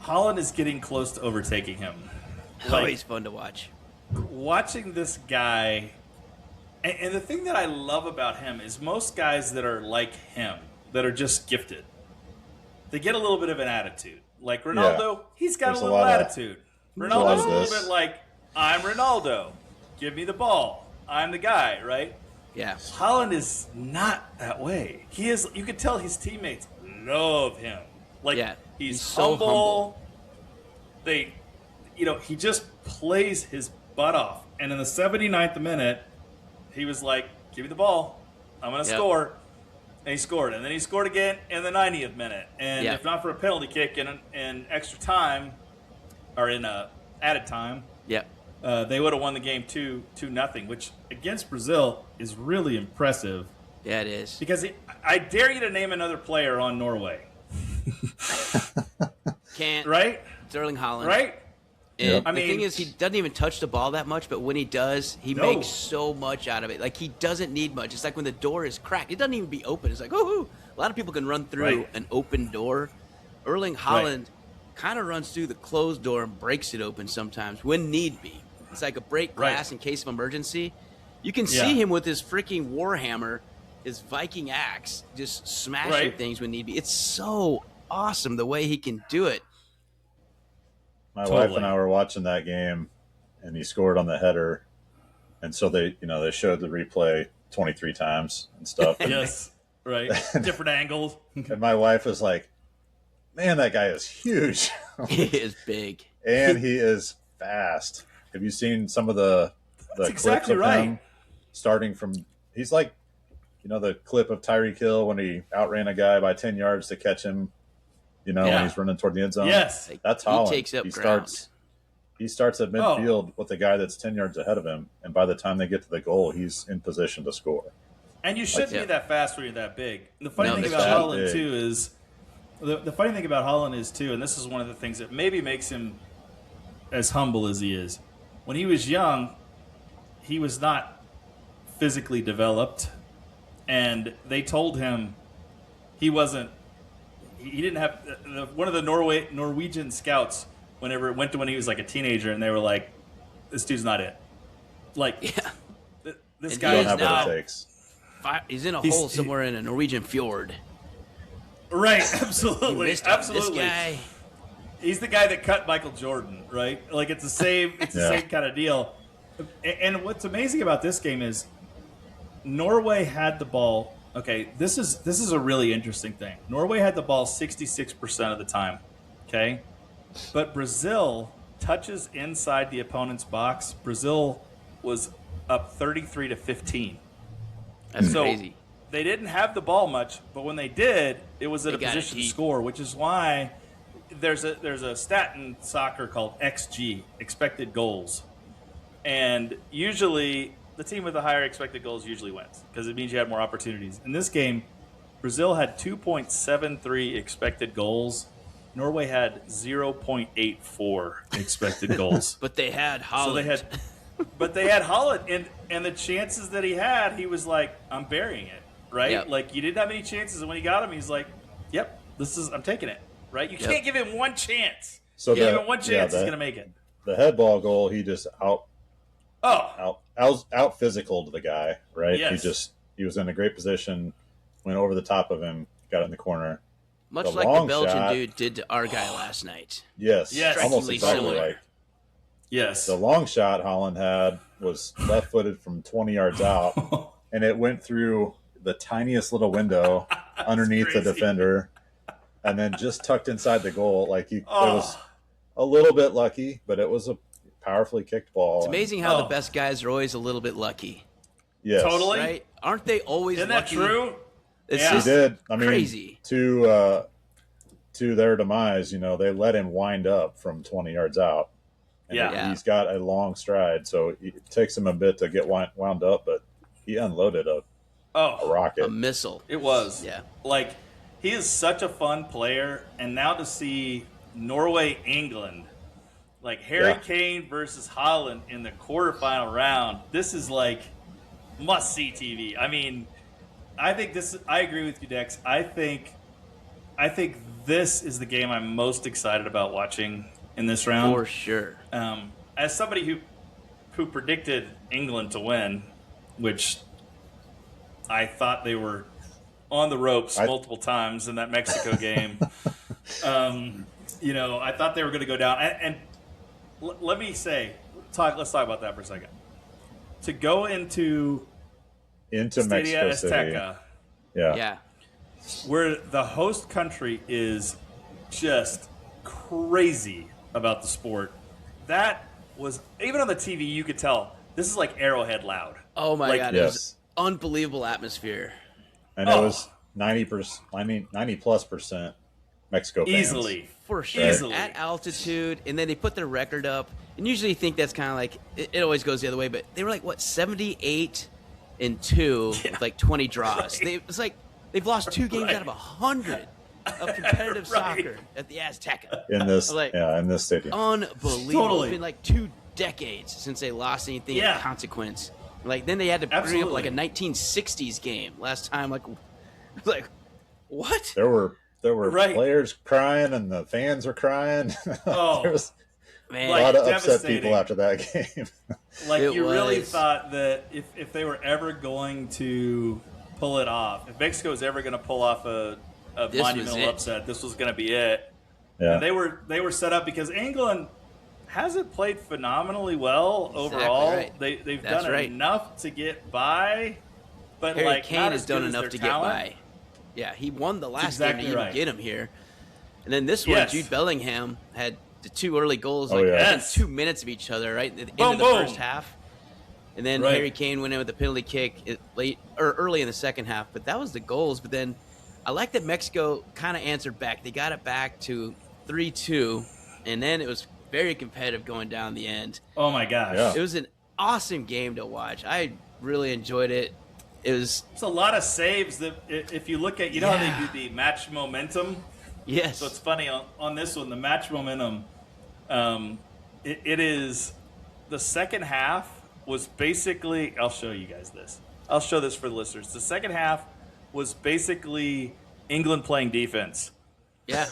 Holland is getting close to overtaking him. Always fun to watch. Watching this guy, and the thing that I love about him is most guys that are like him, that are just gifted, they get a little bit of an attitude. Like Ronaldo, he's got a little attitude. Ronaldo's a little bit like, I'm Ronaldo. Give me the ball. I'm the guy, right? Yeah. Holland is not that way. He is. You can tell his teammates love him. Like he's humble. So he just plays his butt off. And in the 79th minute, he was like, "Give me the ball. I'm going to score." And he scored. And then he scored again in the 90th minute. And if not for a penalty kick in extra time, or in added time, they would have won the game 2-0, which against Brazil is really impressive. Yeah, it is. Because I dare you to name another player on Norway. Can't. Right? It's Erling Haaland. Right? And Yep. the thing is, he doesn't even touch the ball that much, but when he does, he makes so much out of it. Like, he doesn't need much. It's like when the door is cracked. It doesn't even be open. It's like, oh, a lot of people can run through an open door. Erling Haaland kind of runs through the closed door and breaks it open sometimes when need be. It's like a break glass in case of emergency. You can see him with his freaking Warhammer, his Viking axe, just smashing things when need be. It's so awesome the way he can do it. My wife and I were watching that game, and he scored on the header, and so they showed the replay 23 times and stuff. And, yes, right. Different angles. And my wife was like, "Man, that guy is huge. He is big, and he is fast." Have you seen some of the clips exactly of right. him? Starting from, he's like, the clip of Tyreek Hill when he outran a guy by 10 yards to catch him. When he's running toward the end zone. Yes. That's Holland. He takes up ground. He starts at midfield with a guy that's 10 yards ahead of him, and by the time they get to the goal, he's in position to score. And you shouldn't be that fast when you're that big. The funny thing about Holland, too, is the funny thing about Holland is, too, and this is one of the things that maybe makes him as humble as he is. When he was young, he was not physically developed, and they told him he wasn't. He didn't have one of the Norwegian scouts. Whenever it went to when he was like a teenager, and they were like, "This dude's not it." Like, this guy don't have what it takes. He's in a hole somewhere in a Norwegian fjord. Right? Absolutely. This guy. He's the guy that cut Michael Jordan, right? Like, it's the same. It's the same kind of deal. And what's amazing about this game is Norway had the ball. Okay, this is a really interesting thing. Norway had the ball 66% of the time. Okay, but Brazil touches inside the opponent's box. Brazil was up 33-15. That's crazy. They didn't have the ball much, but when they did, it was in a position to score, which is why there's a stat in soccer called XG, expected goals, and usually the team with the higher expected goals usually wins because it means you had more opportunities. In this game, Brazil had 2.73 expected goals. Norway had 0.84 expected goals. But they had Holland. But they had Holland, and the chances that he had, he was like, "I'm burying it," right? Yep. Like, you didn't have any chances, and when he got him, he's like, "Yep, I'm taking it," right? You can't give him one chance. So give him one chance, he's gonna make it. The head ball goal, he just out physical to the guy, right? Yes. He was in a great position, went over the top of him, got it in the corner. Much like the Belgian dude did to our guy last night. Yes, almost exactly similar. right. Yes. The long shot Holland had was left-footed from 20 yards out, and it went through the tiniest little window underneath the defender, and then just tucked inside the goal. Like it was a little bit lucky, but it was a powerfully kicked ball. It's amazing how the best guys are always a little bit lucky. Yes. Totally. Right? Aren't they always Isn't lucky? that true? It's He just did. I mean, crazy. To their demise, they let him wind up from 20 yards out. And he's got a long stride, so it takes him a bit to get wound up, but he unloaded a rocket. A missile. It was. Yeah. Like, he is such a fun player, and now to see Norway, England, like Harry Kane versus Holland in the quarterfinal round, this is like must-see TV. I mean, I agree with you, Dex. I think this is the game I'm most excited about watching in this round. For sure. As somebody who predicted England to win, which I thought they were on the ropes multiple times in that Mexico game. I thought they were going to go down. And let me say, let's talk about that for a second. To go into Stadia Mexico City. Azteca, Yeah. where the host country is just crazy about the sport. That was, even on the TV, you could tell this is like Arrowhead loud. Oh my God! Yes. It was unbelievable atmosphere. And it was 90+% Mexico fans. Easily. For sure. Easily. At altitude, and then they put their record up. And usually you think that's kind of like, it always goes the other way, but they were like, 78-2 with like 20 draws. Right. It's like they've lost 2 games out of 100. of competitive Right. soccer at the Azteca. In this, Like, in this stadium. Unbelievable. Totally. It's been like 2 decades since they lost anything of consequence. Like, then they had to bring up like a 1960s game last time. Like what? There were Right. players crying and the fans were crying. Oh, There was Man, a lot of upset devastating. people after that game. Like, It you really was. thought that if they were ever going to pull it off, if Mexico was ever going to pull off a This was monumental it. upset, this was going to be it. Yeah. And they were set up because England hasn't played phenomenally well overall. right. They've That's done right. enough to get by, but Harry like Kane not has as done good as enough their to talent. get by. Yeah, he won the last exactly game to even right. get him here. And then this one, Yes. Jude Bellingham had the 2 early goals, Oh, like yeah. within Yes. 2 minutes of each other, right? At the end Boom, of the boom. first half. And then Right. Harry Kane went in with a penalty kick early in the second half. But that was the goals. But then I like that Mexico kind of answered back. They got it back to 3-2, and then it was very competitive going down the end. Oh my gosh. Yeah. It was an awesome game to watch. I really enjoyed it. It was It's a lot of saves that if you look at, how Yeah. they do the match momentum. yes. So it's funny on this one, the match momentum. It is the second half was basically. I'll show you guys this. I'll show this for the listeners. The second half was basically England playing defense. Yeah,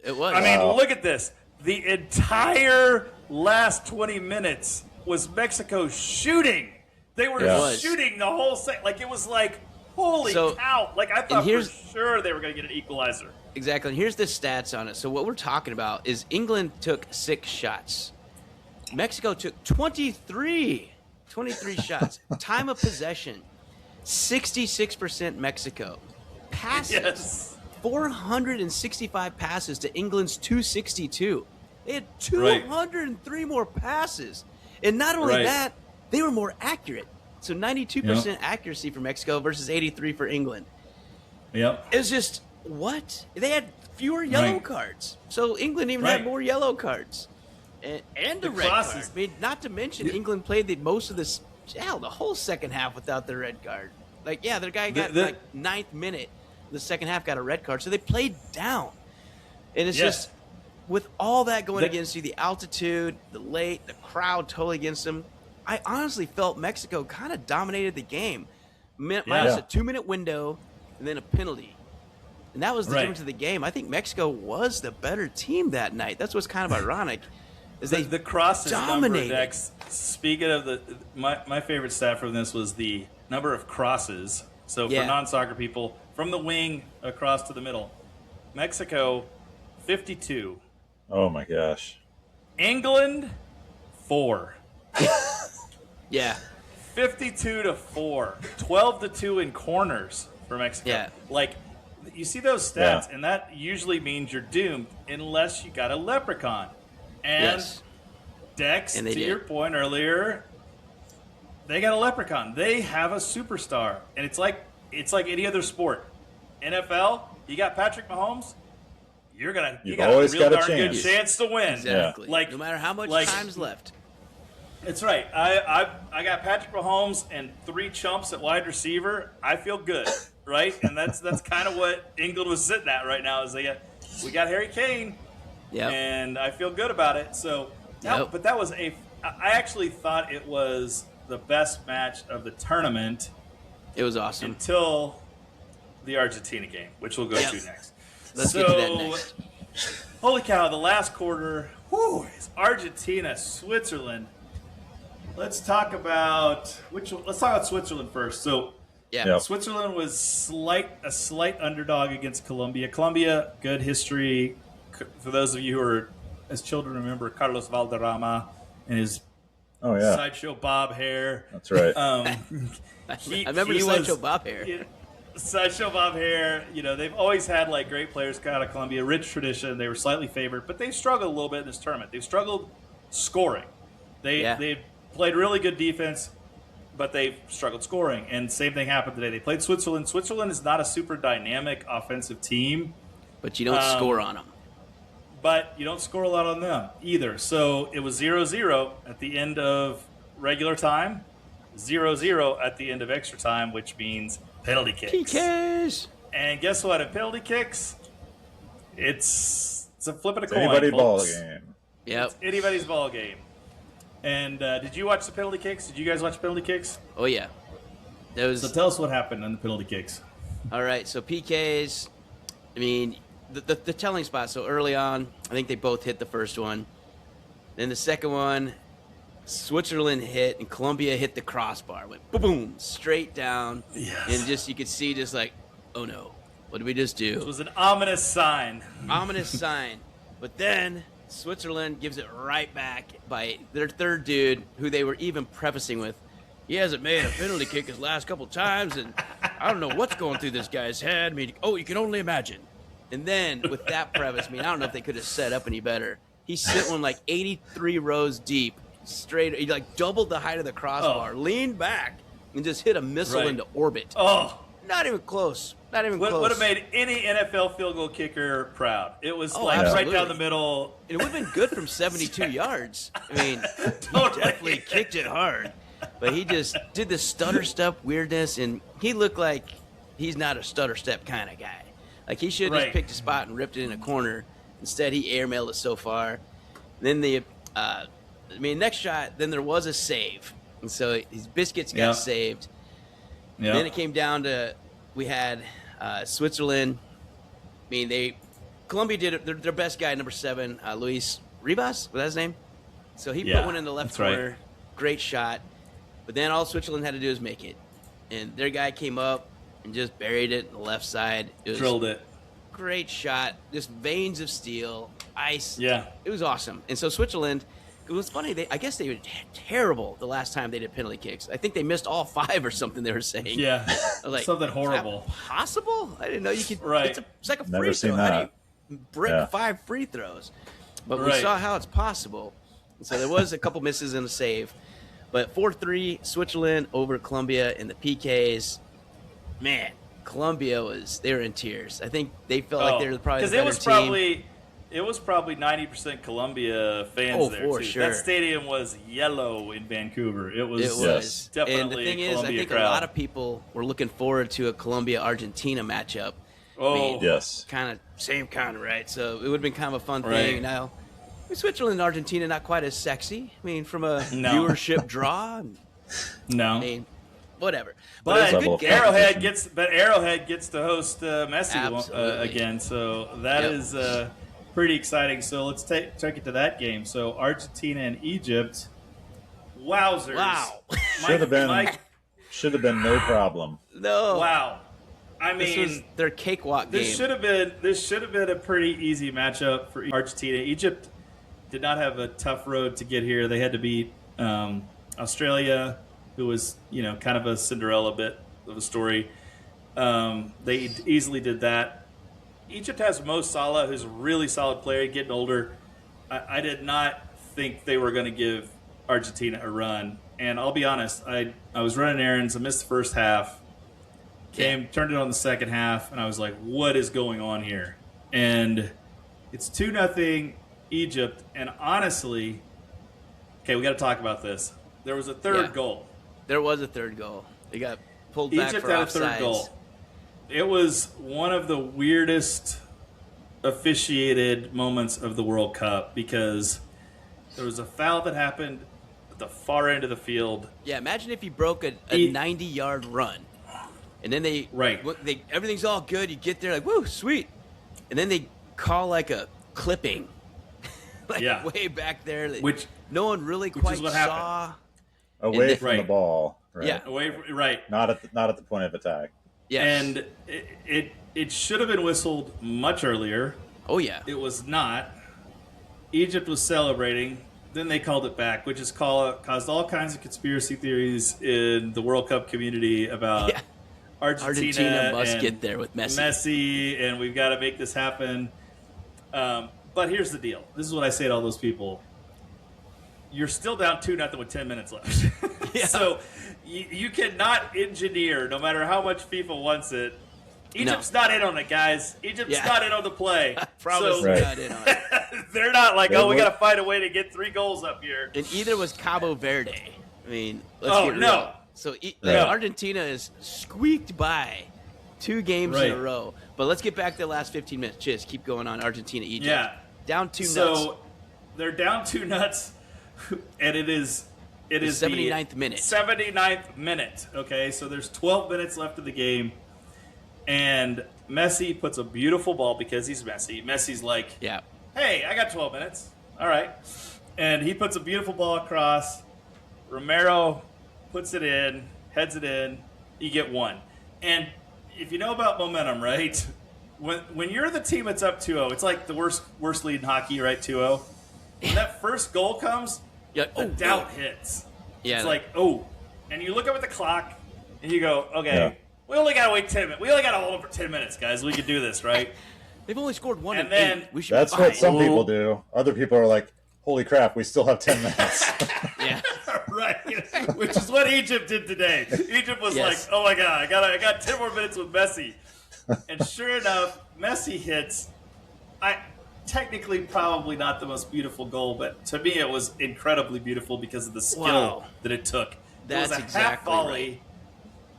it was. I mean, look at this. The entire last 20 minutes was Mexico shooting. They were Yeah. shooting the whole set. Like, it was like, holy So- cow. Like, I thought for here's- sure they were going to get an equalizer. Exactly. And here's the stats on it. So what we're talking about is England took 6 shots. Mexico took 23 shots. Time of possession, 66% Mexico. Passes, Yes. 465 passes to England's 262. They had Right. 203 more passes. And not only Right. that, they were more accurate. So 92% accuracy for Mexico versus 83 for England. Yep. It was just, what? They had fewer yellow Right. cards. So England even Right. had more yellow cards. And The the red crosses- card. I mean, not to mention, England played most of this, the whole second half without the red card. Like, yeah, their guy got like 9th minute. The second half got a red card. So they played down. And it's Yes. just, with all that going The- against you, the altitude, the crowd totally against them, I honestly felt Mexico kind of dominated the game. Minus Yeah. a 2-minute window and then a penalty. And that was the Right. difference of the game. I think Mexico was the better team that night. That's what's kind of ironic. Is they The crosses number, dominated. Dex. Speaking of my favorite stat from this was the number of crosses. So Yeah. for non-soccer people, from the wing across to the middle, Mexico 52, Oh my gosh. England 4, Yeah. 52-4, 12-2 in corners for Mexico. Yeah. Like, you see those stats, Yeah. and that usually means you're doomed unless you got a leprechaun. And Yes. Dex, And to they did. your point earlier, they got a leprechaun. They have a superstar, and it's like any other sport. NFL, you got Patrick Mahomes, you You've got always a real got a darn good chance. chance to win. Exactly. Like, no matter how much like- time's left. That's right. I got Patrick Mahomes and 3 chumps at wide receiver. I feel good, right? And that's kind of what England was sitting at right now. Is we got Harry Kane, Yeah. and I feel good about it. So, Yep. but that was I actually thought it was the best match of the tournament It was awesome. until the Argentina game, which we'll go Yep. to next. Let's get to that next. Holy cow! The last quarter, is Argentina, Switzerland. Let's talk about Let's talk about Switzerland first. So, Yeah. Yep. Switzerland was a slight underdog against Colombia. Colombia, good history. For those of you who are, as children, remember Carlos Valderrama and his Oh yeah. sideshow bob hair. That's right. I remember the Sideshow Bob hair. Sideshow Bob hair. They've always had like great players out of Colombia, rich tradition. They were slightly favored, but they've struggled a little bit in this tournament. They've struggled scoring. They've played really good defense, but they've struggled scoring. And same thing happened today. They played Switzerland. Switzerland is not a super dynamic offensive team, But you don't score on them. but you don't score a lot on them either. So it was 0-0 at the end of regular time, 0-0 at the end of extra time, which means penalty kicks. PKs. And guess what? At penalty kicks, It's a flip of a coin. Anybody's ball folks. game. Yep. It's anybody's ball game. And did you watch the penalty kicks? Did you guys watch penalty kicks? Oh yeah. So tell us what happened on the penalty kicks. All right, so PKs, I mean, the telling spot, so early on, I think they both hit the first one. Then the second one, Switzerland hit, and Colombia hit the crossbar. Went boom, straight down. Yes. And just, you could see just like, oh no, what did we just do? It was an ominous sign. Ominous sign. But then Switzerland gives it right back by their third dude, who they were even prefacing with, he hasn't made a penalty kick his last couple times, and I don't know what's going through this guy's head. I mean, you can only imagine. And then with that preface, I don't know if they could have set up any better. He sent one like 83 rows deep, straight. He like doubled the height of the crossbar, leaned back, and just hit a missile into orbit. Oh, not even close. Not even close. Would have made any NFL field goal kicker proud. It was absolutely. right down the middle. And it would have been good from 72 yards. I mean, Totally. he definitely kicked it hard. But he just did this stutter step weirdness, and he looked like he's not a stutter step kind of guy. Like, he should have just picked a spot and ripped it in a corner. Instead, he airmailed it so far. Then next shot, then there was a save. And so his biscuits got saved. Yeah. Then it came down to, we had Switzerland. Colombia did it, their best guy, number 7, Luis Rivas, was that his name? So he put one in the left corner. Right. Great shot. But then all Switzerland had to do was make it. And their guy came up and just buried it on the left side. Drilled it. Great shot. Just veins of steel, ice. Yeah. It was awesome. And so Switzerland, it was funny. I guess they were terrible the last time they did penalty kicks. I think they missed all 5 or something, they were saying. Yeah. I was like, something is horrible. that possible? I didn't know you could. Right. It's like a Never free seen throw. How that. do you break 5 free throws? But we Right. saw how it's possible. And so there was a couple misses and a save. But 4-3, Switzerland over Colombia in the PKs. Man, Colombia they were in tears. I think they felt like they were probably the better team. It was probably 90% Columbia fans there for too. sure. That stadium was yellow in Vancouver. It was definitely And the thing a is, I Columbia think crowd. a lot of people were looking forward to a Colombia-Argentina matchup. Oh, Yes. Kind of same kind of, right? So it would have been kind of a fun Right. thing. Now, Switzerland and Argentina not quite as sexy. I mean, from a viewership draw. no. I mean, whatever. But it was a good game. Arrowhead gets to host Messi again, so that is pretty exciting. So let's take it to that game. So Argentina and Egypt. Wowzers! Wow. Should have been no problem. No. Wow. I This mean, was their cakewalk game. This should have been a pretty easy matchup for Argentina. Egypt did not have a tough road to get here. They had to beat Australia, who was kind of a Cinderella bit of a story. They easily did that. Egypt has Mo Salah, who's a really solid player, getting older. I did not think they were going to give Argentina a run. And I'll be honest, I was running errands. I missed the first half. Turned it on the second half, and I was like, what is going on here? And it's 2-0 Egypt, and honestly, we got to talk about this. There was a third goal. There was a third goal. They got pulled back Egypt for had a offsides. third goal. It was one of the weirdest officiated moments of the World Cup because there was a foul that happened at the far end of the field. Yeah, imagine if you broke a 90-yard run. And then everything's all good. You get there like, woo, sweet. And then they call like a clipping. Way back there. Which no one really quite is what saw. Away from the ball. Right. Yeah. Not at the point of attack. Yeah. And it should have been whistled much earlier. Oh, yeah. It was not. Egypt was celebrating. Then they called it back, which has caused all kinds of conspiracy theories in the World Cup community about Argentina must and get there with Messi. And we've got to make this happen. But here's the deal. This is what I say to all those people. You're still down 2-0 with 10 minutes left. So you cannot engineer, no matter how much FIFA wants it. Egypt's not in on it, guys. Egypt's not in on the play. Promise they're not in on it. They're not like, we got to find a way to get 3 goals up here. And either was Cabo Verde. I mean, let's get real. No. So Argentina is squeaked by 2 games in a row. But let's get back to the last 15 minutes. Just keep going on Argentina, Egypt. Yeah. Down 2 nuts. So they're down 2 nuts, and it is the 79th minute. 79th minute. Okay, so there's 12 minutes left of the game, and Messi puts a beautiful ball because he's Messi. Messi's like, Yeah. hey, I got 12 minutes. All right. And he puts a beautiful ball across. Romero puts it in, heads it in. You get 1. And if you know about momentum, right? When you're the team that's up 2-0, it's like the worst lead in hockey, right? 2-0. When that first goal comes, Yeah. the doubt hits. Yeah. It's like, oh. And you look up at the clock, and you go, okay, Yeah. we only got to wait 10 minutes. We only got to hold them for 10 minutes, guys. We can do this, right? They've only scored 1 And in then- 8. We should That's be what fine. some people do. Other people are like, holy crap, we still have 10 minutes. Yeah. Right, which is what Egypt did today. Egypt was Yes. like, "Oh my God, I got 10 more minutes with Messi," and sure enough, Messi hits. Technically probably not the most beautiful goal, but to me it was incredibly beautiful because of the skill Wow. that it took. That's it was a half exactly volley. right.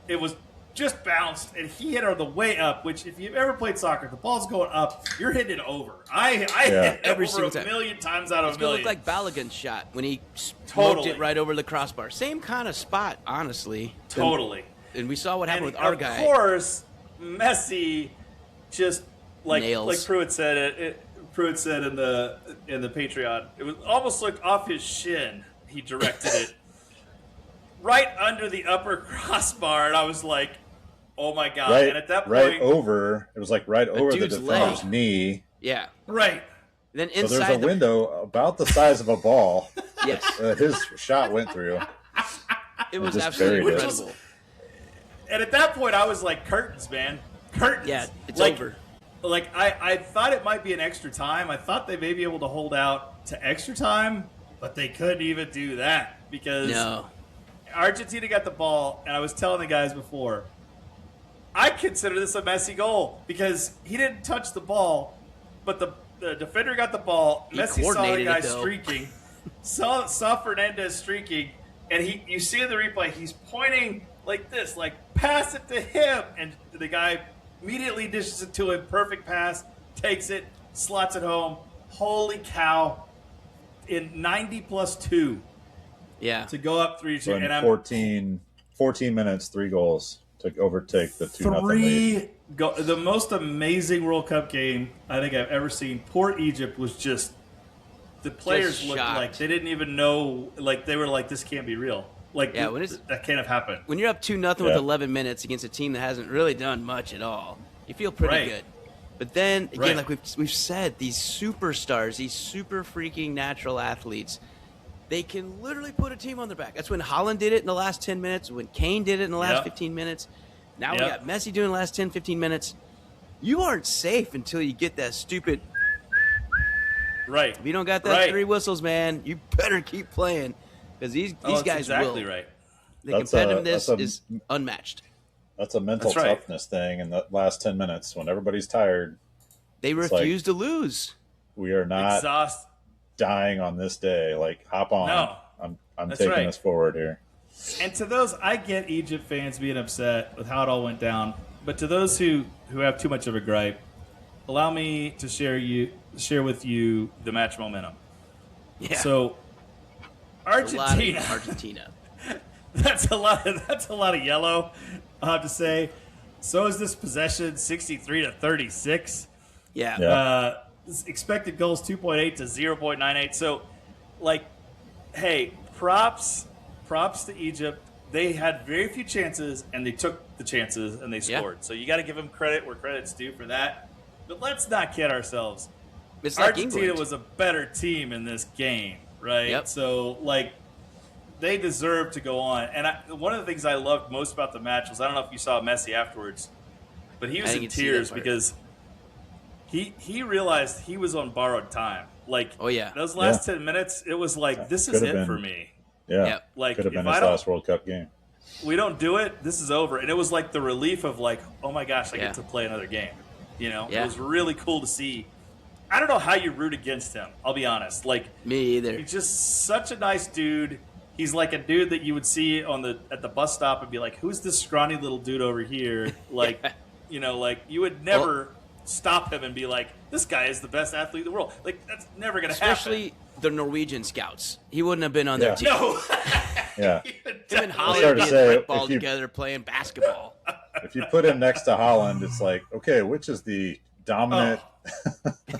It was just bounced, and he hit her the way up. Which, if you've ever played soccer, the ball's going up, you're hitting it over. I hit it Every over single a time. million times out of It's a going to million. look like Balogun's shot when he smoked Totally. it right over the crossbar. Same kind of spot, honestly. Totally. And we saw what happened And with our of guy. course, Messi just like Nails. Pruitt said Pruitt said in the Patreon, it was almost like off his shin. He directed it right under the upper crossbar, and I was like, "Oh my God!" right, and at that right point, over. It was like right over the dude's defender's leg. knee. Yeah. right, Then So inside there's a the window about the size of a ball. Yes. His shot went through. It was just absolutely buried it. incredible. and at that point, I was like, "Curtains, man, curtains." Yeah, it's like, over. Like, I thought it might be an extra time. I thought they may be able to hold out to extra time, but they couldn't even do that because No. Argentina got the ball, and I was telling the guys before, I consider this a Messi goal because he didn't touch the ball, but the defender got the ball. He Messi saw the coordinated guy it, though. streaking, saw Fernandez streaking, and you see in the replay, he's pointing like this, like, pass it to him, and the guy immediately dishes it to him, perfect pass, takes it, slots it home. Holy cow. In 90 plus 2 Yeah. to go up 3-2. So in And I'm 14 minutes, 3 goals to overtake the 2-0 lead. the most amazing World Cup game I think I've ever seen. Poor Egypt was just the players Just looked shocked. like they didn't even know, like they were like, this can't be real. Like, Yeah, when it's- that can't have happened. When you're up 2-0 with Yeah. 11 minutes against a team that hasn't really done much at all, you feel pretty Right. good. But then again, Right. like we've said, these superstars, these super freaking natural athletes, they can literally put a team on their back. That's when Holland did it in the last 10 minutes, when Kane did it in the last Yep. 15 minutes. Now we Yep. got Messi doing the last 10, 15 minutes. You aren't safe until you get that stupid. Right. If you don't got that Right. 3 whistles, man, you better keep playing because these That's guys exactly will. right. The That's competitiveness a- is unmatched. That's a mental That's right. toughness thing in the last 10 minutes. When everybody's tired, They It's refuse to lose. we are not Exhaust. dying on this day. Like, hop on. No. I'm That's taking right. us forward here. And to those, I get Egypt fans being upset with how it all went down. But to those who have too much of a gripe, allow me to share with you the match momentum. Yeah. So, A lot Argentina. of Argentina. That's a lot of yellow, I have to say. So is this possession 63-36. Yeah. Yeah. Expected goals 2.8 to 0.98. So, like, hey, props to Egypt. They had very few chances, and they took the chances, and they Yeah. scored. So you got to give them credit where credit's due for that. But let's not kid ourselves. It's like Argentina England. was a better team in this game, right? Yep. So, like, they deserve to go on. And one of the things I loved most about the match was, I don't know if you saw Messi afterwards, but he was I in didn't see that tears part. because he realized he was on borrowed time. Like, Oh, yeah. those last 10 minutes, it was like, this is Could have it been. for me. Yeah. Yep. Like, Could have if been I his don't, last World Cup game. we don't do it, this is over. And it was like the relief of like, oh my gosh, I Yeah. get to play another game. You know, Yeah. it was really cool to see. I don't know how you root against him. I'll be honest. Like, Me either. he's just such a nice dude. He's like a dude that you would see at the bus stop and be like, "Who's this scrawny little dude over here?" Like, You know, like you would never stop him and be like, "This guy is the best athlete in the world." Like that's never going to happen. Especially the Norwegian scouts. He wouldn't have been on their team. No. Yeah. Him and Holland Sorry to being say, football together playing basketball. If you put him next to Holland, it's like, okay, which is the dominant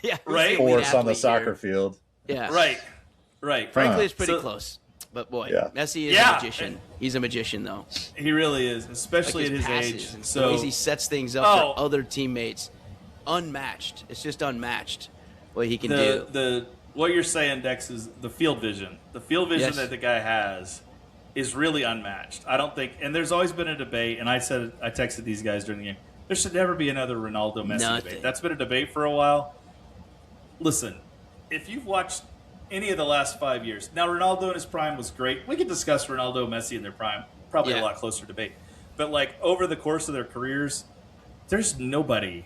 Yeah, Right. force on the athlete soccer here. field? Yeah. Right. Frankly, it's pretty So- close. But boy, Yeah. Messi is Yeah. a magician. He's a magician, though. He really is, especially Like at his passes age. and the So ways he sets things up for other teammates, unmatched. It's just unmatched what he can do. the what you're saying, Dex, is the field vision. The field vision Yes. that the guy has is really unmatched. I don't think, and there's always been a debate, and I texted these guys during the game. There should never be another Ronaldo Messi Nothing. debate. That's been a debate for a while. Listen, if you've watched any of the last 5 years, now Ronaldo in his prime was great. We could discuss Ronaldo Messi in their prime, probably a lot closer debate. But like over the course of their careers, there's nobody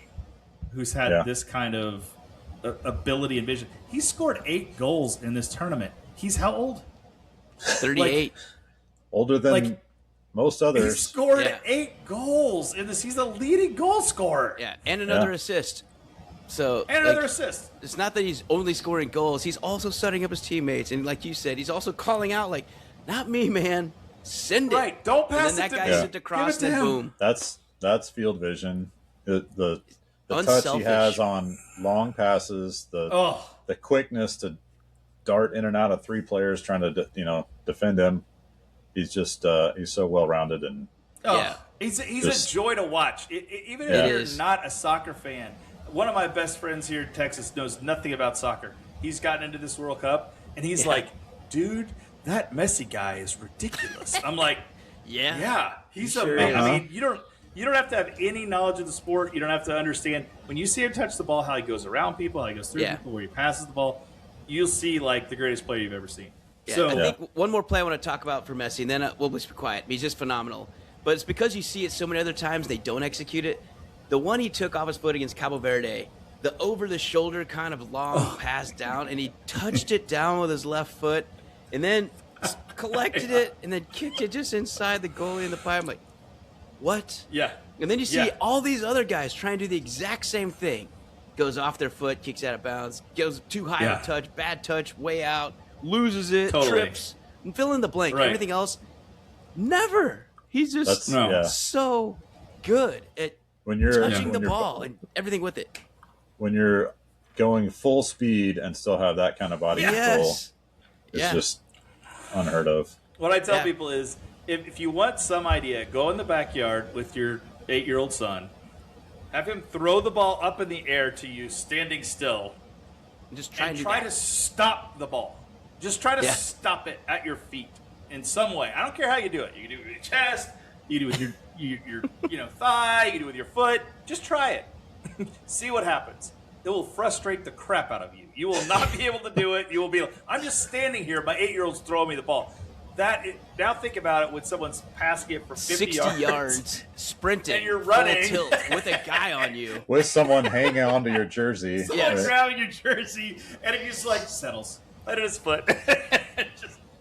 who's had this kind of ability and vision. He scored 8 goals in this tournament. He's how old? 38. Older than most He others. scored 8 goals in this. He's the leading goal scorer. Yeah, and another assist. So And another assist. It's not that he's only scoring goals. He's also setting up his teammates. And like you said, he's also calling out, like, not me, man. Send it. Right. Don't pass and then it that to guy me. sent Give across, it to and then him. boom. That's field vision. The touch he Unselfish. has on long passes, the quickness to dart in and out of 3 players trying to defend him. He's just he's so well rounded and He's just- a joy to watch. Even Yeah. if you're It is. not a soccer fan, one of my best friends here in Texas knows nothing about soccer. He's gotten into this World Cup, and he's like, dude, that Messi guy is ridiculous. I'm like, yeah, he's He sure amazing. is. I mean, you don't have to have any knowledge of the sport. You don't have to understand. When you see him touch the ball, how he goes around people, how he goes through people, where he passes the ball, you'll see like the greatest player you've ever seen. Yeah, So I think one more play I want to talk about for Messi, and then we'll just be quiet. He's just phenomenal. But it's because you see it so many other times they don't execute it. The one he took off his foot against Cabo Verde, the over-the-shoulder kind of long pass down, and he touched it down with his left foot, and then collected it, and then kicked it just inside the goalie in the pipe. I'm like, what? Yeah. And then you see Yeah. all these other guys trying to do the exact same thing. Goes off their foot, kicks out of bounds, goes too high of a touch, bad touch, way out, loses it, trips, and fill in the blank. Right. Everything else, never. He's just so good at when you're touching when the you're- ball and everything with it. when you're going full speed and still have that kind of body control, it's just unheard of. What I tell people is, if you want some idea, go in the backyard with your 8-year-old son, have him throw the ball up in the air to you standing still, Just and try to stop the ball. Just try to stop it at your feet in some way. I don't care how you do it. You can do it with your chest, you can do it with your thigh, you can do it with your foot. Just try it. See what happens. It will frustrate the crap out of you. You will not be able to do it. You will be like, I'm just standing here. My 8-year-old's throwing me the ball. Now think about it when someone's passing it for 50 60 yards, sprinting, and you're running full tilt with a guy on you. With someone hanging onto your jersey. Someone grabbing your jersey, and it just like settles. Let it his foot.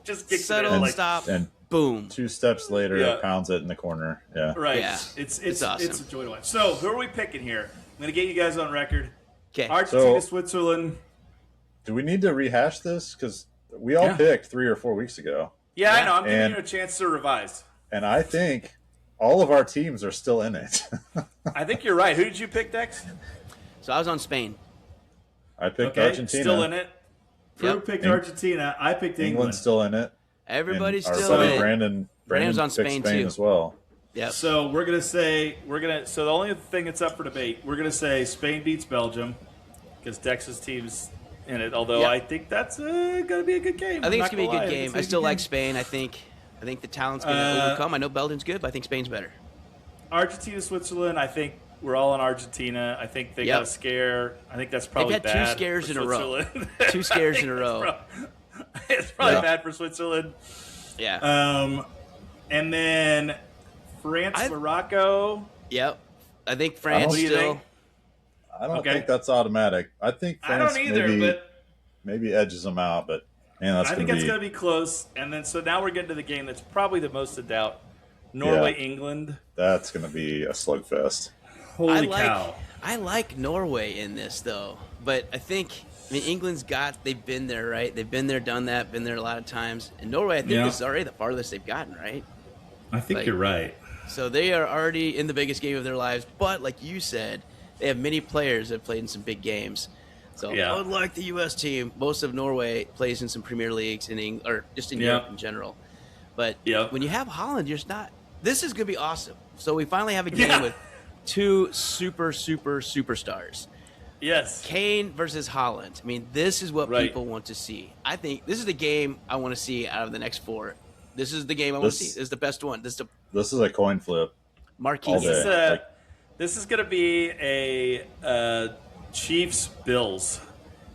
just kicks Settle, it in. Like, stop, and boom. 2 steps later, it pounds it in the corner. Yeah. Right. Yeah. It's awesome. It's a joy to watch. So, who are we picking here? I'm going to get you guys on record. Okay. Argentina, So- Switzerland. Do we need to rehash this? Because we all picked 3 or 4 weeks ago. Yeah, I know. I'm giving And- you a chance to revise. And I think all of our teams are still in it. I think you're right. Who did you pick, Dex? So I was on Spain. I picked Argentina. Still in it. Drew Yep. picked Argentina. I picked England. England's still in it. Everybody's And our still buddy in. Brandon's Brandon's on picked Spain, too. as well. Yep. So so the only thing that's up for debate, we're gonna say Spain beats Belgium because Dex's team's in it. Although Yep. I think that's gonna be a good game. I think I'm it's gonna not be a lie. good think game. it's I gonna still be a like good Spain. I think the talent's gonna overcome. I know Belgium's good, but I think Spain's better. game. Argentina, Switzerland. I think we're all in Argentina. I think they got a scare. I think that's probably They've had bad 2 scares for in a row. Switzerland. 2 scares in a row. It's probably bad for Switzerland. Yeah. And then France, Morocco. Yep. I think France What do you still. think? I don't Okay. think that's automatic. I think I France don't either, maybe edges them out, but man, that's I going think to it's be going to be close. And then so now we're getting to the game that's probably the most in doubt. Norway, England. that's going to be a slugfest. Holy cow. I like Norway in this, though. But they've been there, right? They've been there, done that, been there a lot of times. And Norway, I think this is already the farthest they've gotten, right? I think you're right. So they are already in the biggest game of their lives. But like you said, they have many players that have played in some big games. So unlike the U.S. team, most of Norway plays in some Premier Leagues or just in Europe in general. But when you have Holland, this is going to be awesome. So we finally have a game with two superstars. Yes. Kane versus Holland. I mean, this is what people want to see. I think this is the game I want to see out of the next four. This is the game I want to see. This is the best one. This is a coin flip. Marquee. This is going to be a Chiefs-Bills.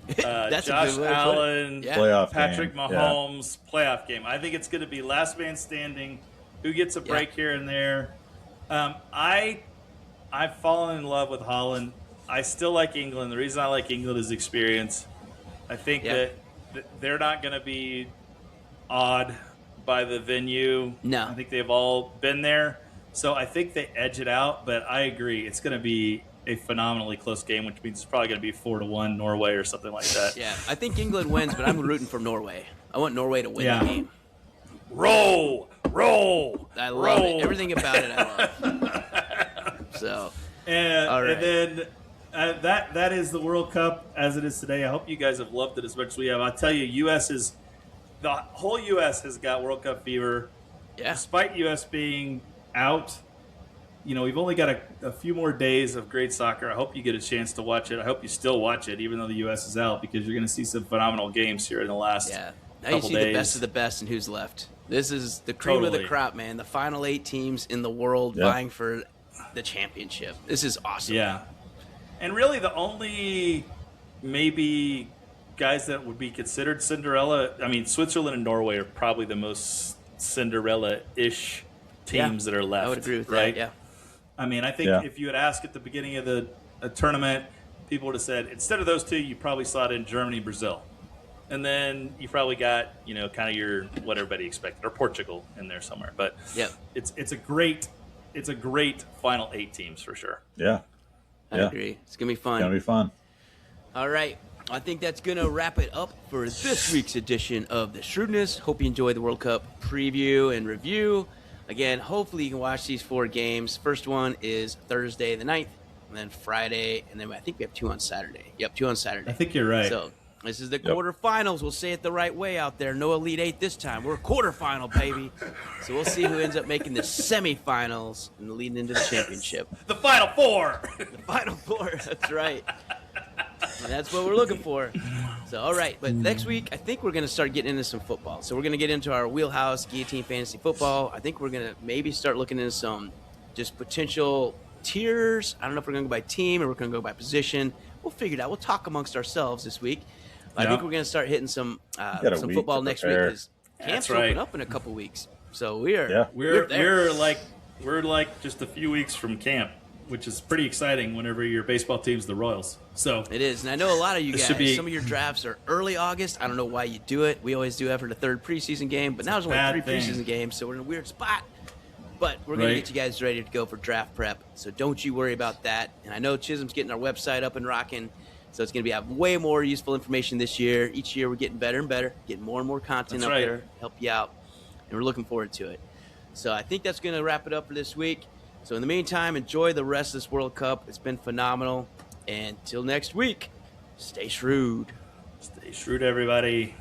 That's Josh Allen, playoff Patrick game. Mahomes playoff game. I think it's going to be last man standing. Who gets a break here and there? I've fallen in love with Holland. I still like England. The reason I like England is experience. I think that they're not going to be awed by the venue. No. I think they've all been there. So I think they edge it out, but I agree. It's going to be a phenomenally close game, which means it's probably going to be 4-1 Norway or something like that. Yeah, I think England wins, but I'm rooting for Norway. I want Norway to win the game. Roll! I love it. Everything about it I love. So, all right. And then that is the World Cup as it is today. I hope you guys have loved it as much as we have. I'll tell you, the whole U.S. has got World Cup fever. Yeah. Despite U.S. being out, we've only got a few more days of great soccer. I hope you get a chance to watch it. I hope you still watch it, even though the U.S. is out, because you're going to see some phenomenal games here in the last Now you see the best of the best and who's left. This is the cream of the crop, man. The final 8 teams in the world vying for the championship. This is awesome. Yeah. And really the only maybe guys that would be considered Cinderella, Switzerland and Norway are probably the most Cinderella-ish teams that are left. I would agree with that, yeah. I think if you had asked at the beginning of the tournament, people would have said, instead of those two, you probably saw it in Germany, Brazil. And then you probably got, kind of your what everybody expected, or Portugal in there somewhere. But it's a great final 8 teams for sure. Yeah. I agree. It's going to be fun. It's going to be fun. All right. I think that's going to wrap it up for this week's edition of the Shrewdness. Hope you enjoyed the World Cup preview and review. Again, hopefully you can watch these 4 games. First one is Thursday the 9th, and then Friday, and then I think we have 2 on Saturday. Yep, 2 on Saturday. I think you're right. So this is the quarterfinals. We'll say it the right way out there. No Elite 8 this time. We're a quarterfinal, baby. So we'll see who ends up making the semifinals and leading into the championship. The Final Four. The Final Four. That's right. And that's what we're looking for. So, all right. But next week, I think we're going to start getting into some football. So we're going to get into our wheelhouse, Guillotine Fantasy Football. I think we're going to maybe start looking into some just potential tiers. I don't know if we're going to go by team or we're going to go by position. We'll figure it out. We'll talk amongst ourselves this week. I think we're going to start hitting some football next week because camps open up in a couple weeks. So we're like just a few weeks from camp, which is pretty exciting whenever your baseball team's the Royals. So it is, and I know a lot of you guys. Some of your drafts are early August. I don't know why you do it. We always do it for the 3rd preseason game, but now there's only 3 preseason games, so we're in a weird spot. But we're going to get you guys ready to go for draft prep, so don't you worry about that. And I know Chisholm's getting our website up and rocking. So it's going to have way more useful information this year. Each year we're getting better and better, getting more and more content there to help you out, and we're looking forward to it. So I think that's going to wrap it up for this week. So in the meantime, enjoy the rest of this World Cup. It's been phenomenal. And till next week, stay shrewd. Stay shrewd, everybody.